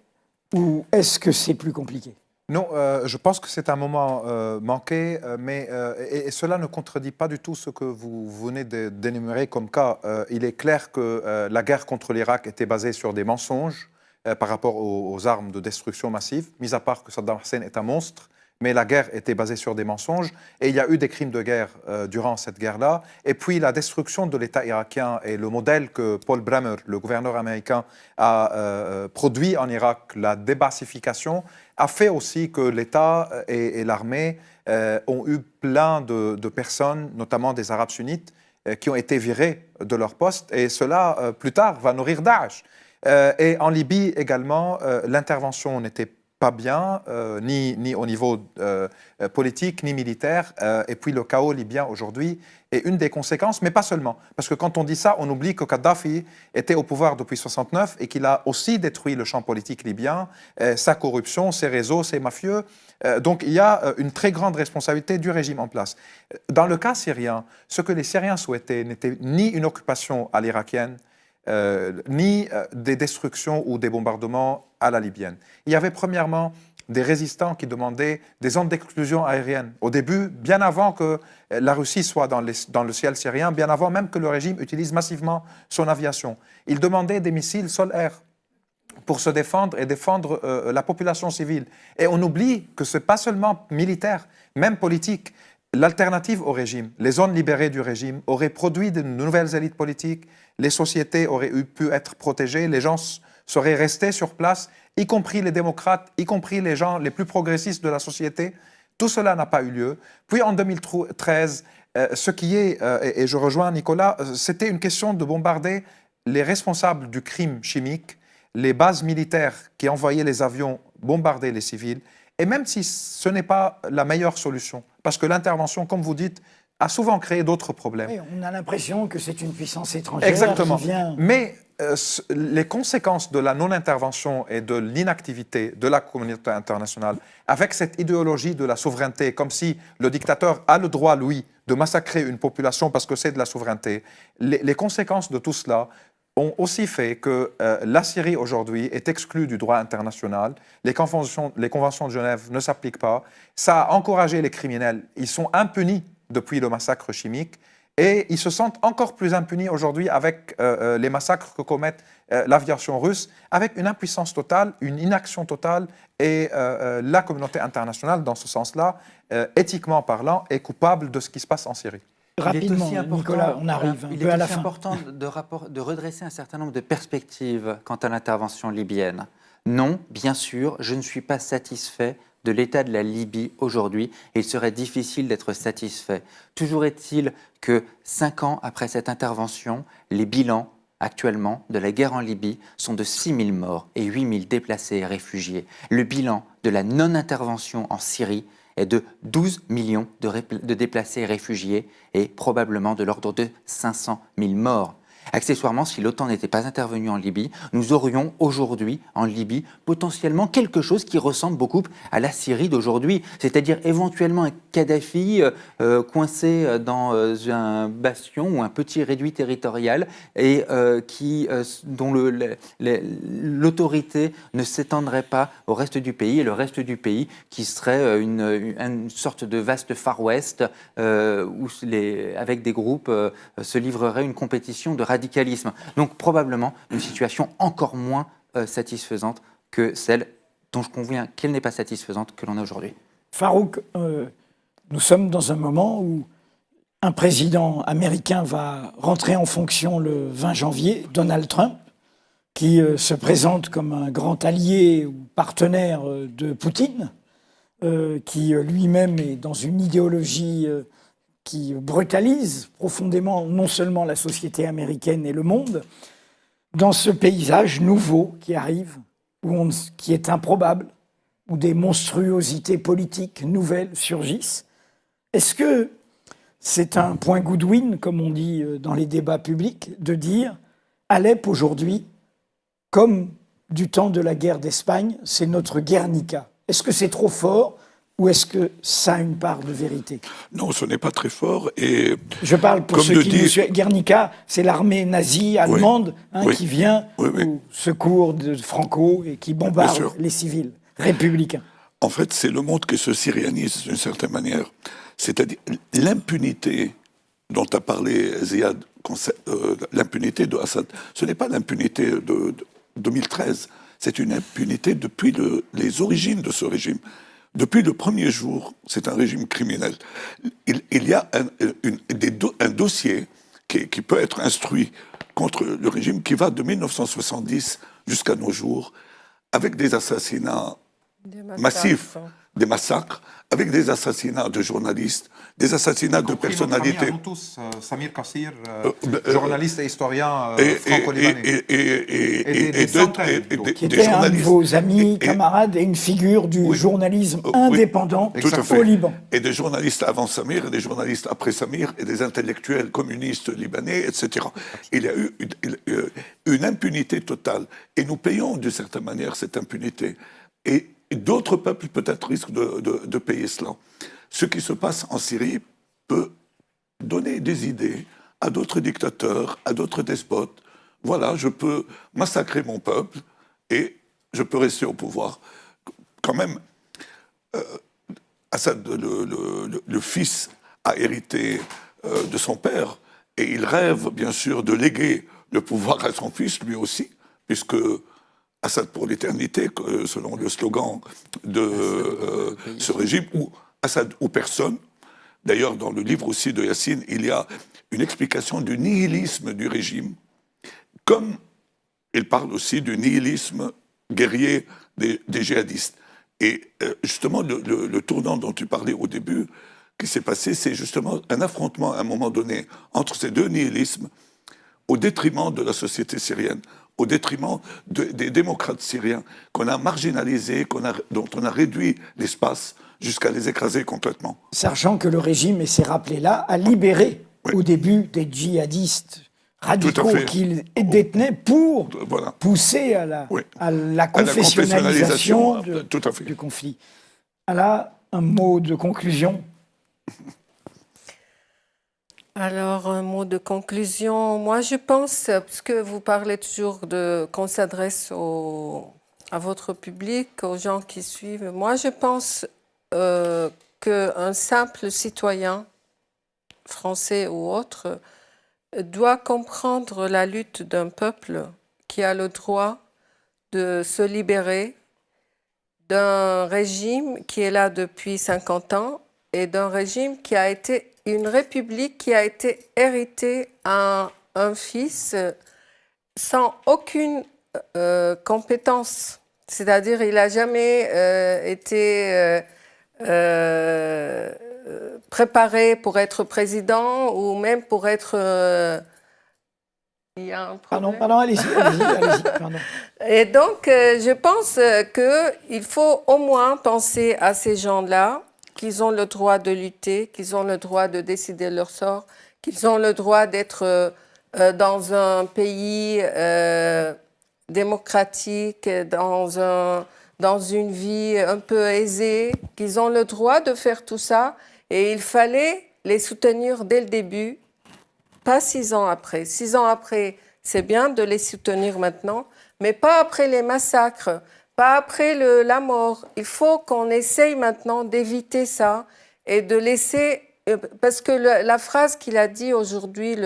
ou est-ce que c'est plus compliqué ? Non, je pense que c'est un moment manqué, mais et cela ne contredit pas du tout ce que vous venez d'énumérer comme cas. Il est clair que la guerre contre l'Irak était basée sur des mensonges par rapport aux armes de destruction massive, mis à part que Saddam Hussein est un monstre. Mais la guerre était basée sur des mensonges et il y a eu des crimes de guerre durant cette guerre-là. Et puis la destruction de l'État irakien et le modèle que Paul Bremer, le gouverneur américain, a produit en Irak, la débassification, a fait aussi que l'État et l'armée ont eu plein de personnes, notamment des Arabes sunnites, qui ont été virés de leur poste. Et cela, plus tard, va nourrir Daesh. Et en Libye également, l'intervention n'était pas bien, ni au niveau politique, ni militaire. Et puis le chaos libyen aujourd'hui est une des conséquences, mais pas seulement. Parce que quand on dit ça, on oublie que Kadhafi était au pouvoir depuis 1969 et qu'il a aussi détruit le champ politique libyen, sa corruption, ses réseaux, ses mafieux. Donc il y a une très grande responsabilité du régime en place. Dans le cas syrien, ce que les Syriens souhaitaient n'était ni une occupation à l'irakienne, ni des destructions ou des bombardements à la libyenne. Il y avait premièrement des résistants qui demandaient des zones d'exclusion aérienne. Au début, bien avant que la Russie soit dans le ciel syrien, bien avant même que le régime utilise massivement son aviation. Ils demandaient des missiles sol-air pour se défendre et défendre la population civile. Et on oublie que ce n'est pas seulement militaire, même politique. L'alternative au régime, les zones libérées du régime, auraient produit de nouvelles élites politiques, les sociétés auraient pu être protégées, les gens seraient restés sur place, y compris les démocrates, y compris les gens les plus progressistes de la société. Tout cela n'a pas eu lieu. Puis en 2013, ce qui est, et je rejoins Nicolas, c'était une question de bombarder les responsables du crime chimique, les bases militaires qui envoyaient les avions bombarder les civils, et même si ce n'est pas la meilleure solution, parce que l'intervention, comme vous dites, a souvent créé d'autres problèmes. Oui, on a l'impression que c'est une puissance étrangère Exactement. qui vient... Mais les conséquences de la non-intervention et de l'inactivité de la communauté internationale, avec cette idéologie de la souveraineté, comme si le dictateur a le droit, lui, de massacrer une population parce que c'est de la souveraineté, les conséquences de tout cela ont aussi fait que la Syrie aujourd'hui est exclue du droit international, les conventions de Genève ne s'appliquent pas, ça a encouragé les criminels, ils sont impunis depuis le massacre chimique, et ils se sentent encore plus impunis aujourd'hui avec les massacres que commettent l'aviation russe, avec une impuissance totale, une inaction totale, et la communauté internationale, dans ce sens-là, éthiquement parlant, est coupable de ce qui se passe en Syrie. Rapidement, Nicolas, on arrive un peu à la fin. Il est important de redresser un certain nombre de perspectives quant à l'intervention libyenne. Non, bien sûr, je ne suis pas satisfait de l'état de la Libye aujourd'hui et il serait difficile d'être satisfait. Toujours est-il que 5 ans après cette intervention, les bilans actuellement de la guerre en Libye sont de 6 000 morts et 8 000 déplacés et réfugiés. Le bilan de la non-intervention en Syrie est de 12 millions de déplacés et réfugiés et probablement de l'ordre de 500 000 morts. Accessoirement, si l'OTAN n'était pas intervenue en Libye, nous aurions aujourd'hui en Libye potentiellement quelque chose qui ressemble beaucoup à la Syrie d'aujourd'hui, c'est-à-dire éventuellement un Kadhafi coincé dans un bastion ou un petit réduit territorial et dont l'autorité ne s'étendrait pas au reste du pays et le reste du pays qui serait une sorte de vaste Far West où avec des groupes se livrerait une compétition de radicalisme. Donc probablement une situation encore moins satisfaisante que celle dont je conviens qu'elle n'est pas satisfaisante que l'on a aujourd'hui. Farouk, nous sommes dans un moment où un président américain va rentrer en fonction le 20 janvier, Donald Trump, qui se présente comme un grand allié ou partenaire de Poutine, qui lui-même est dans une idéologie qui brutalise profondément non seulement la société américaine et le monde, dans ce paysage nouveau qui arrive, qui est improbable, où des monstruosités politiques nouvelles surgissent. Est-ce que c'est un point Goodwin, comme on dit dans les débats publics, de dire Alep aujourd'hui, comme du temps de la guerre d'Espagne, c'est notre Guernica? Est-ce que c'est trop fort ou est-ce que ça a une part de vérité? Non, ce n'est pas très fort. Et je parle pour ceux qui nous suivent. Guernica, c'est l'armée nazie allemande qui vient au secours de Franco et qui bombarde les civils républicains. En fait, c'est le monde qui se syrianise d'une certaine manière. C'est-à-dire l'impunité dont a parlé Ziad, l'impunité de Assad, ce n'est pas l'impunité de 2013, c'est une impunité depuis les origines de ce régime. Depuis le premier jour, c'est un régime criminel. Il y a un dossier qui peut être instruit contre le régime qui va de 1970 jusqu'à nos jours, avec des assassinats massifs, des massacres, avec des assassinats de journalistes, des assassinats de personnalités. Nous tous, Samir Kassir, journaliste et historien Et franco-libanais. Qui était un de vos amis, camarades et une figure du journalisme indépendant Tout à fait. au Liban. Et des journalistes avant Samir, et des journalistes après Samir, et des intellectuels communistes libanais, etc. Il y a eu une impunité totale. Et nous payons d'une certaine manière cette impunité. Et d'autres peuples peut-être risquent de payer cela. Ce qui se passe en Syrie peut donner des idées à d'autres dictateurs, à d'autres despotes. Voilà, je peux massacrer mon peuple et je peux rester au pouvoir. Quand même, Assad, le fils, a hérité de son père et il rêve bien sûr de léguer le pouvoir à son fils, lui aussi, puisque Assad pour l'éternité, selon le slogan de ce régime, ou Assad ou personne. D'ailleurs, dans le livre aussi de Yassine, il y a une explication du nihilisme du régime, comme il parle aussi du nihilisme guerrier des djihadistes. Et justement, le tournant dont tu parlais au début, qui s'est passé, c'est justement un affrontement à un moment donné entre ces deux nihilismes, au détriment de la société syrienne, au détriment des démocrates syriens, qu'on a marginalisés, dont on a réduit l'espace jusqu'à les écraser complètement. Sachant que le régime, et c'est rappelé là, a libéré au début des djihadistes radicaux qu'il détenait pour pousser à la confessionnalisation du conflit. Là, un mot de conclusion. Alors, un mot de conclusion. Moi, je pense, puisque vous parlez toujours qu'on s'adresse à votre public, aux gens qui suivent, moi, je pense qu'un simple citoyen, français ou autre, doit comprendre la lutte d'un peuple qui a le droit de se libérer d'un régime qui est là depuis 50 ans et d'un régime qui a été une république qui a été héritée à un fils sans aucune compétence. C'est-à-dire, il n'a jamais été préparé pour être président ou même pour être... Il y a un problème. Pardon, allez-y. Et donc, je pense qu'il faut au moins penser à ces gens-là, qu'ils ont le droit de lutter, qu'ils ont le droit de décider leur sort, qu'ils ont le droit d'être dans un pays démocratique, dans une vie un peu aisée, qu'ils ont le droit de faire tout ça. Et il fallait les soutenir dès le début, pas 6 ans après. 6 ans après, c'est bien de les soutenir maintenant, mais pas après les massacres, pas après la mort. Il faut qu'on essaye maintenant d'éviter ça et de laisser... Parce que la phrase qu'il a dit aujourd'hui,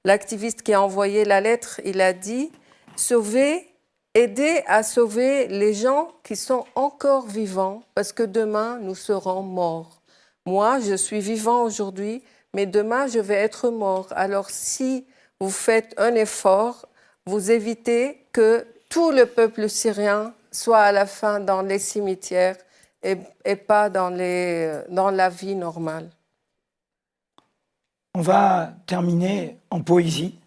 l'activiste qui a envoyé la lettre, il a dit « aider à sauver les gens qui sont encore vivants, parce que demain, nous serons morts. Moi, je suis vivant aujourd'hui, mais demain, je vais être mort. Alors, si vous faites un effort, vous évitez que tout le peuple syrien soit à la fin dans les cimetières et pas dans la vie normale. » On va terminer en poésie.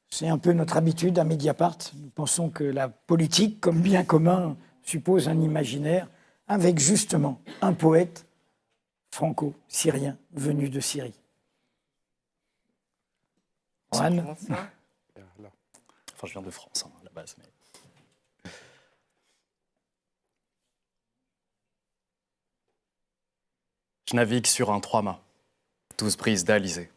C'est un peu notre habitude à Mediapart. Nous pensons que la politique, comme bien commun, suppose un imaginaire, avec justement un poète franco-syrien venu de Syrie. Juan. Enfin, je viens de France, à la base. Mais... Je navigue sur un 3-mâts, 12 brises d'Alizé.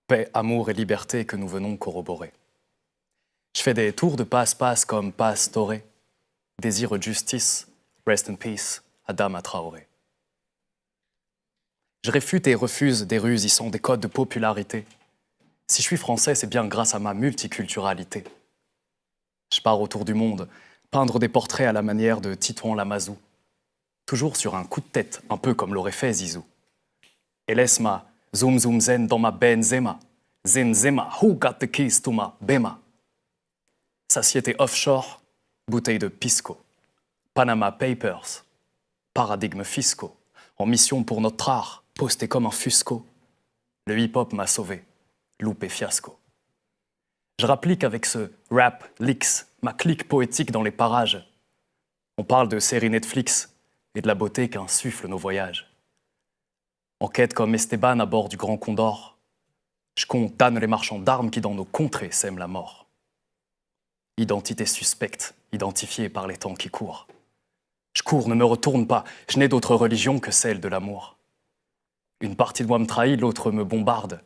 Paix, amour et liberté que nous venons corroborer. Je fais des tours de passe-passe comme passe-toré. Désir de justice, rest in peace, Adama Traoré. Je réfute et refuse des ruses, ils sont des codes de popularité. Si je suis français, c'est bien grâce à ma multiculturalité. Je pars autour du monde, peindre des portraits à la manière de Titouan Lamazou. Toujours sur un coup de tête, un peu comme l'aurait fait Zizou. Et laisse ma zoom zoom zen dans ma Benzema. Zen zema, who got the keys to ma Bema? Satiété offshore, bouteille de pisco. Panama Papers, paradigmes fiscaux. en mission pour notre art, posté comme un fusco. Le hip-hop m'a sauvé, loupé fiasco. Je rapplique avec ce rap licks, ma clique poétique dans les parages. On parle de séries Netflix et de la beauté qu'insufflent nos voyages. En quête comme Esteban à bord du Grand Condor, je condamne les marchands d'armes qui dans nos contrées sèment la mort. Identité suspecte, identifiée par les temps qui courent. Je cours, ne me retourne pas, je n'ai d'autre religion que celle de l'amour. Une partie de moi me trahit, l'autre me bombarde.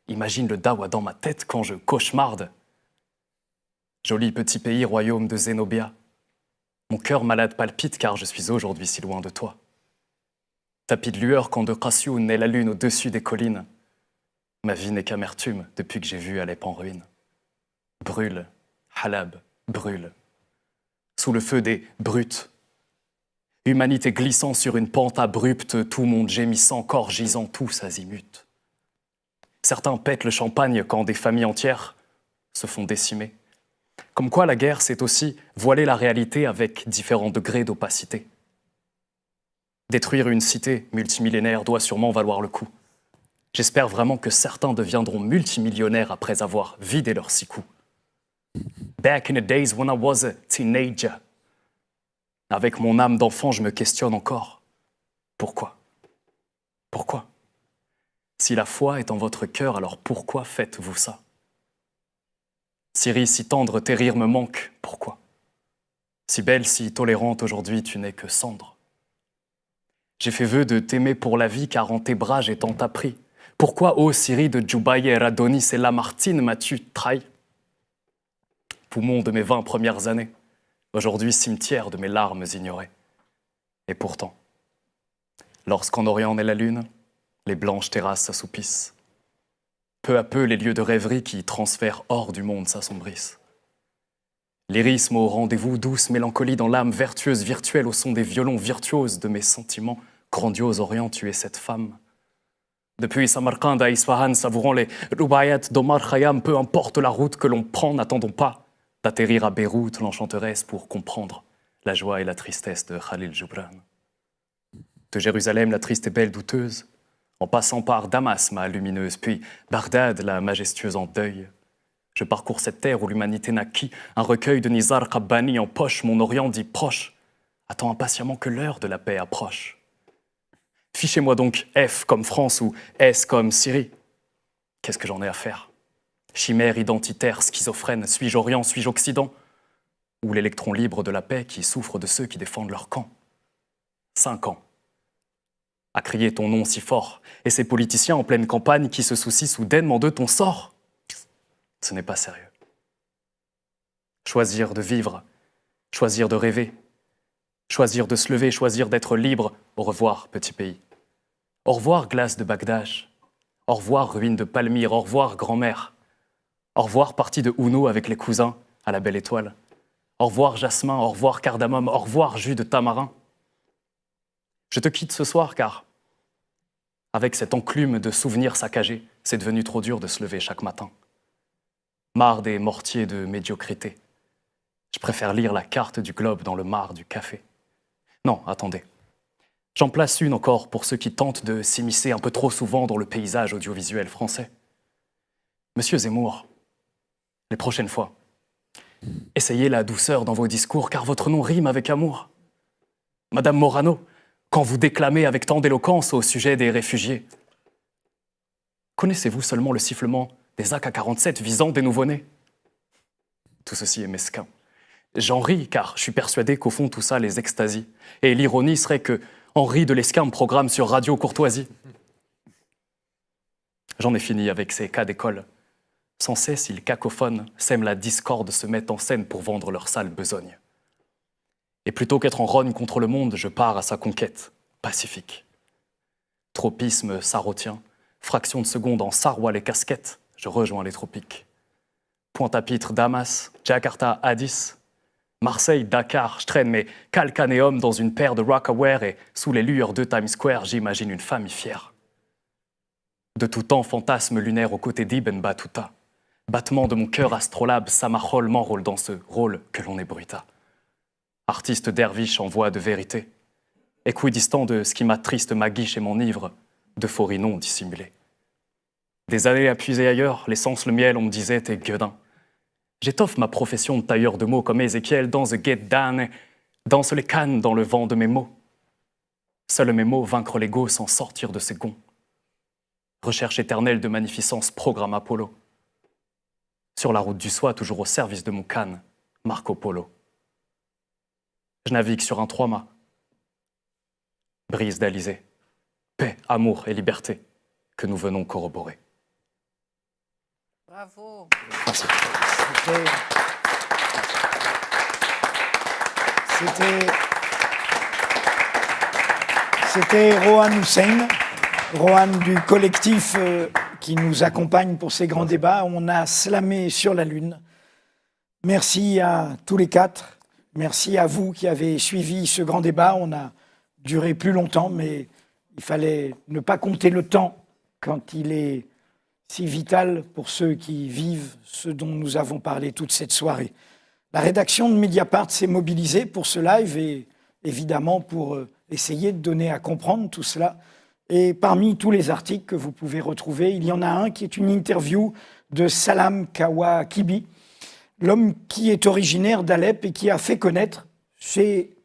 Imagine le dawa dans ma tête quand je cauchemarde. Joli petit pays, royaume de Zénobia. Mon cœur malade palpite car je suis aujourd'hui si loin de toi. Tapis de lueur quand de Qassioun naît la lune au-dessus des collines. Ma vie n'est qu'amertume depuis que j'ai vu Alep en ruine. Brûle, Halab, brûle. Sous le feu des brutes. Humanité glissant sur une pente abrupte, tout monde gémissant, corps gisant, tous azimuts. Certains pètent le champagne quand des familles entières se font décimer. Comme quoi la guerre, c'est aussi voiler la réalité avec différents degrés d'opacité. Détruire une cité multimillénaire doit sûrement valoir le coup. J'espère vraiment que certains deviendront multimillionnaires après avoir vidé leurs 6 coups. Back in the days when I was a teenager. Avec mon âme d'enfant, je me questionne encore. Pourquoi ? Pourquoi ? Si la foi est en votre cœur, alors pourquoi faites-vous ça ? Syrie, si tendre, tes rires me manquent, pourquoi ? Si belle, si tolérante, aujourd'hui tu n'es que cendre. J'ai fait vœu de t'aimer pour la vie, car en tes bras j'ai tant appris. Pourquoi, ô Syrie de Djoubaï et Adonis et Lamartine, m'as-tu trahi ? Poumon de mes 20 premières années, aujourd'hui cimetière de mes larmes ignorées. Et pourtant, lorsqu'en Orient naît la lune, les blanches terrasses s'assoupissent. Peu à peu, les lieux de rêverie qui transfèrent hors du monde s'assombrissent. Lyrisme au rendez-vous, douce mélancolie dans l'âme vertueuse, virtuelle au son des violons virtuoses de mes sentiments. Grandiose Orient, tu es cette femme. Depuis Samarkand à Isfahan, savourant les Rubayat d'Omar Khayyam, peu importe la route que l'on prend, n'attendons pas d'atterrir à Beyrouth, l'enchanteresse, pour comprendre la joie et la tristesse de Khalil Gibran. De Jérusalem, la triste et belle douteuse, en passant par Damas, ma lumineuse, puis Bagdad, la majestueuse en deuil. Je parcours cette terre où l'humanité naquit, un recueil de Nizar Qabbani en poche, mon Orient dit proche, attend impatiemment que l'heure de la paix approche. Fichez-moi donc F comme France ou S comme Syrie. Qu'est-ce que j'en ai à faire ? Chimère identitaire, schizophrène, suis-je Orient, suis-je Occident ? Ou l'électron libre de la paix qui souffre de ceux qui défendent leur camp ? 5 ans. À crier ton nom si fort, et ces politiciens en pleine campagne qui se soucient soudainement de ton sort. Ce n'est pas sérieux. Choisir de vivre, choisir de rêver, choisir de se lever, choisir d'être libre. Au revoir, petit pays. Au revoir, glace de Bagdad. Au revoir, ruine de Palmyre. Au revoir, grand-mère. Au revoir, partie de Ouno avec les cousins à la belle étoile. Au revoir, jasmin. Au revoir, cardamome. Au revoir, jus de tamarin. Je te quitte ce soir car, avec cette enclume de souvenirs saccagés, c'est devenu trop dur de se lever chaque matin. Marre des mortiers de médiocrité. Je préfère lire la carte du globe dans le marc du café. Non, attendez. J'en place une encore pour ceux qui tentent de s'immiscer un peu trop souvent dans le paysage audiovisuel français. Monsieur Zemmour, les prochaines fois, essayez la douceur dans vos discours, car votre nom rime avec amour. Madame Morano, quand vous déclamez avec tant d'éloquence au sujet des réfugiés, connaissez-vous seulement le sifflement des AK-47 visant des nouveau-nés ? Tout ceci est mesquin. J'en ris, car je suis persuadé qu'au fond tout ça les extasie. Et l'ironie serait que Henri de Lesquin me programme sur Radio Courtoisie. J'en ai fini avec ces cas d'école. Sans cesse, ils cacophonent, sèment la discorde, se mettent en scène pour vendre leur sale besogne. Et plutôt qu'être en rogne contre le monde, je pars à sa conquête, pacifique. Tropisme sarotien, fraction de seconde en sarrois les casquettes, je rejoins les tropiques. Pointe-à-Pitre, Damas, Jakarta, Addis, Marseille, Dakar, je traîne mes calcanéums dans une paire de Rockaware et sous les lueurs de Times Square, j'imagine une famille fière. De tout temps, fantasme lunaire aux côtés d'Ibn Battuta. Battement de mon cœur astrolabe, Samachol m'enrôle dans ce rôle que l'on ébruita. Artiste derviche en voie de vérité. équidistant de ce qui m'attriste ma guiche et m'enivre, de faux rires non dissimulés. Des années à puiser ailleurs, l'essence, le miel, on me disait, t'es gueudin. J'étoffe ma profession de tailleur de mots comme Ézéchiel dans The Get Down, danse les cannes dans le vent de mes mots. Seuls mes mots vaincre l'ego sans sortir de ses gonds. Recherche éternelle de magnificence, programme Apollo. Sur la route du soi, toujours au service de mon canne, Marco Polo. Je navigue sur un trois-mâts. Brise d'Alizé. Paix, amour et liberté que nous venons corroborer. Bravo. Merci. C'était Rohan Hussein, Rohan du collectif qui nous accompagne pour ces grands débats. On a slamé sur la Lune. Merci à tous les quatre. Merci à vous qui avez suivi ce grand débat. On a duré plus longtemps, mais il fallait ne pas compter le temps quand il est si vital pour ceux qui vivent ce dont nous avons parlé toute cette soirée. La rédaction de Mediapart s'est mobilisée pour ce live et évidemment pour essayer de donner à comprendre tout cela. Et parmi tous les articles que vous pouvez retrouver, il y en a un qui est une interview de Salam Kawakibi, l'homme qui est originaire d'Alep et qui a fait connaître chez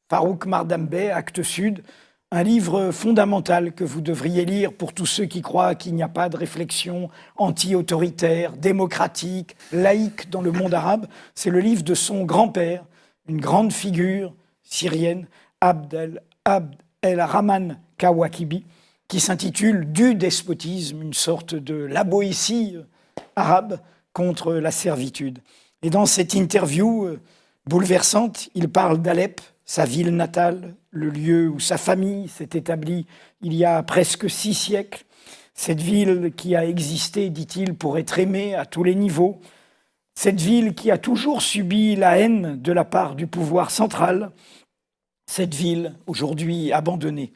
Farouk Mardambey, Actes Sud, un livre fondamental que vous devriez lire pour tous ceux qui croient qu'il n'y a pas de réflexion anti-autoritaire, démocratique, laïque dans le monde arabe. C'est le livre de son grand-père, une grande figure syrienne, Abd el-Rahman Kawakibi, qui s'intitule « Du despotisme », une sorte de la Boétie arabe contre la servitude. Et dans cette interview bouleversante, il parle d'Alep, sa ville natale, le lieu où sa famille s'est établie il y a presque 6 siècles. Cette ville qui a existé, dit-il, pour être aimée à tous les niveaux. Cette ville qui a toujours subi la haine de la part du pouvoir central. Cette ville, aujourd'hui abandonnée.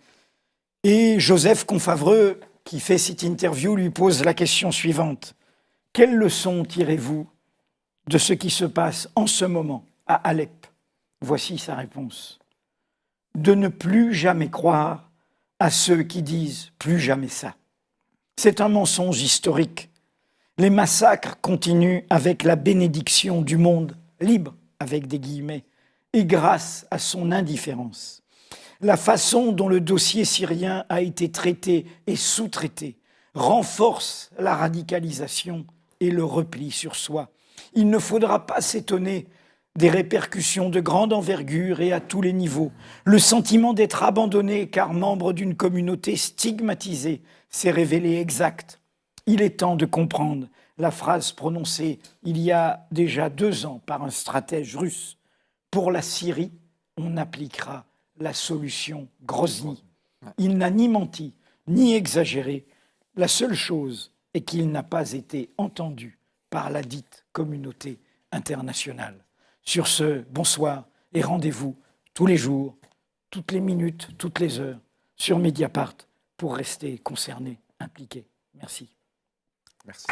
Et Joseph Confavreux, qui fait cette interview, lui pose la question suivante. Quelles leçons tirez-vous de ce qui se passe en ce moment à Alep ? Voici sa réponse. De ne plus jamais croire à ceux qui disent plus jamais ça. C'est un mensonge historique. Les massacres continuent avec la bénédiction du monde libre, avec des guillemets, et grâce à son indifférence. La façon dont le dossier syrien a été traité et sous-traité renforce la radicalisation et le repli sur soi. Il ne faudra pas s'étonner des répercussions de grande envergure et à tous les niveaux. Le sentiment d'être abandonné car membre d'une communauté stigmatisée s'est révélé exact. Il est temps de comprendre la phrase prononcée il y a déjà 2 ans par un stratège russe. Pour la Syrie, on appliquera la solution Grozny. Il n'a ni menti, ni exagéré. La seule chose est qu'il n'a pas été entendu par la dite communauté internationale. Sur ce, bonsoir et rendez-vous tous les jours, toutes les minutes, toutes les heures sur Mediapart pour rester concernés, impliqués. Merci. Merci.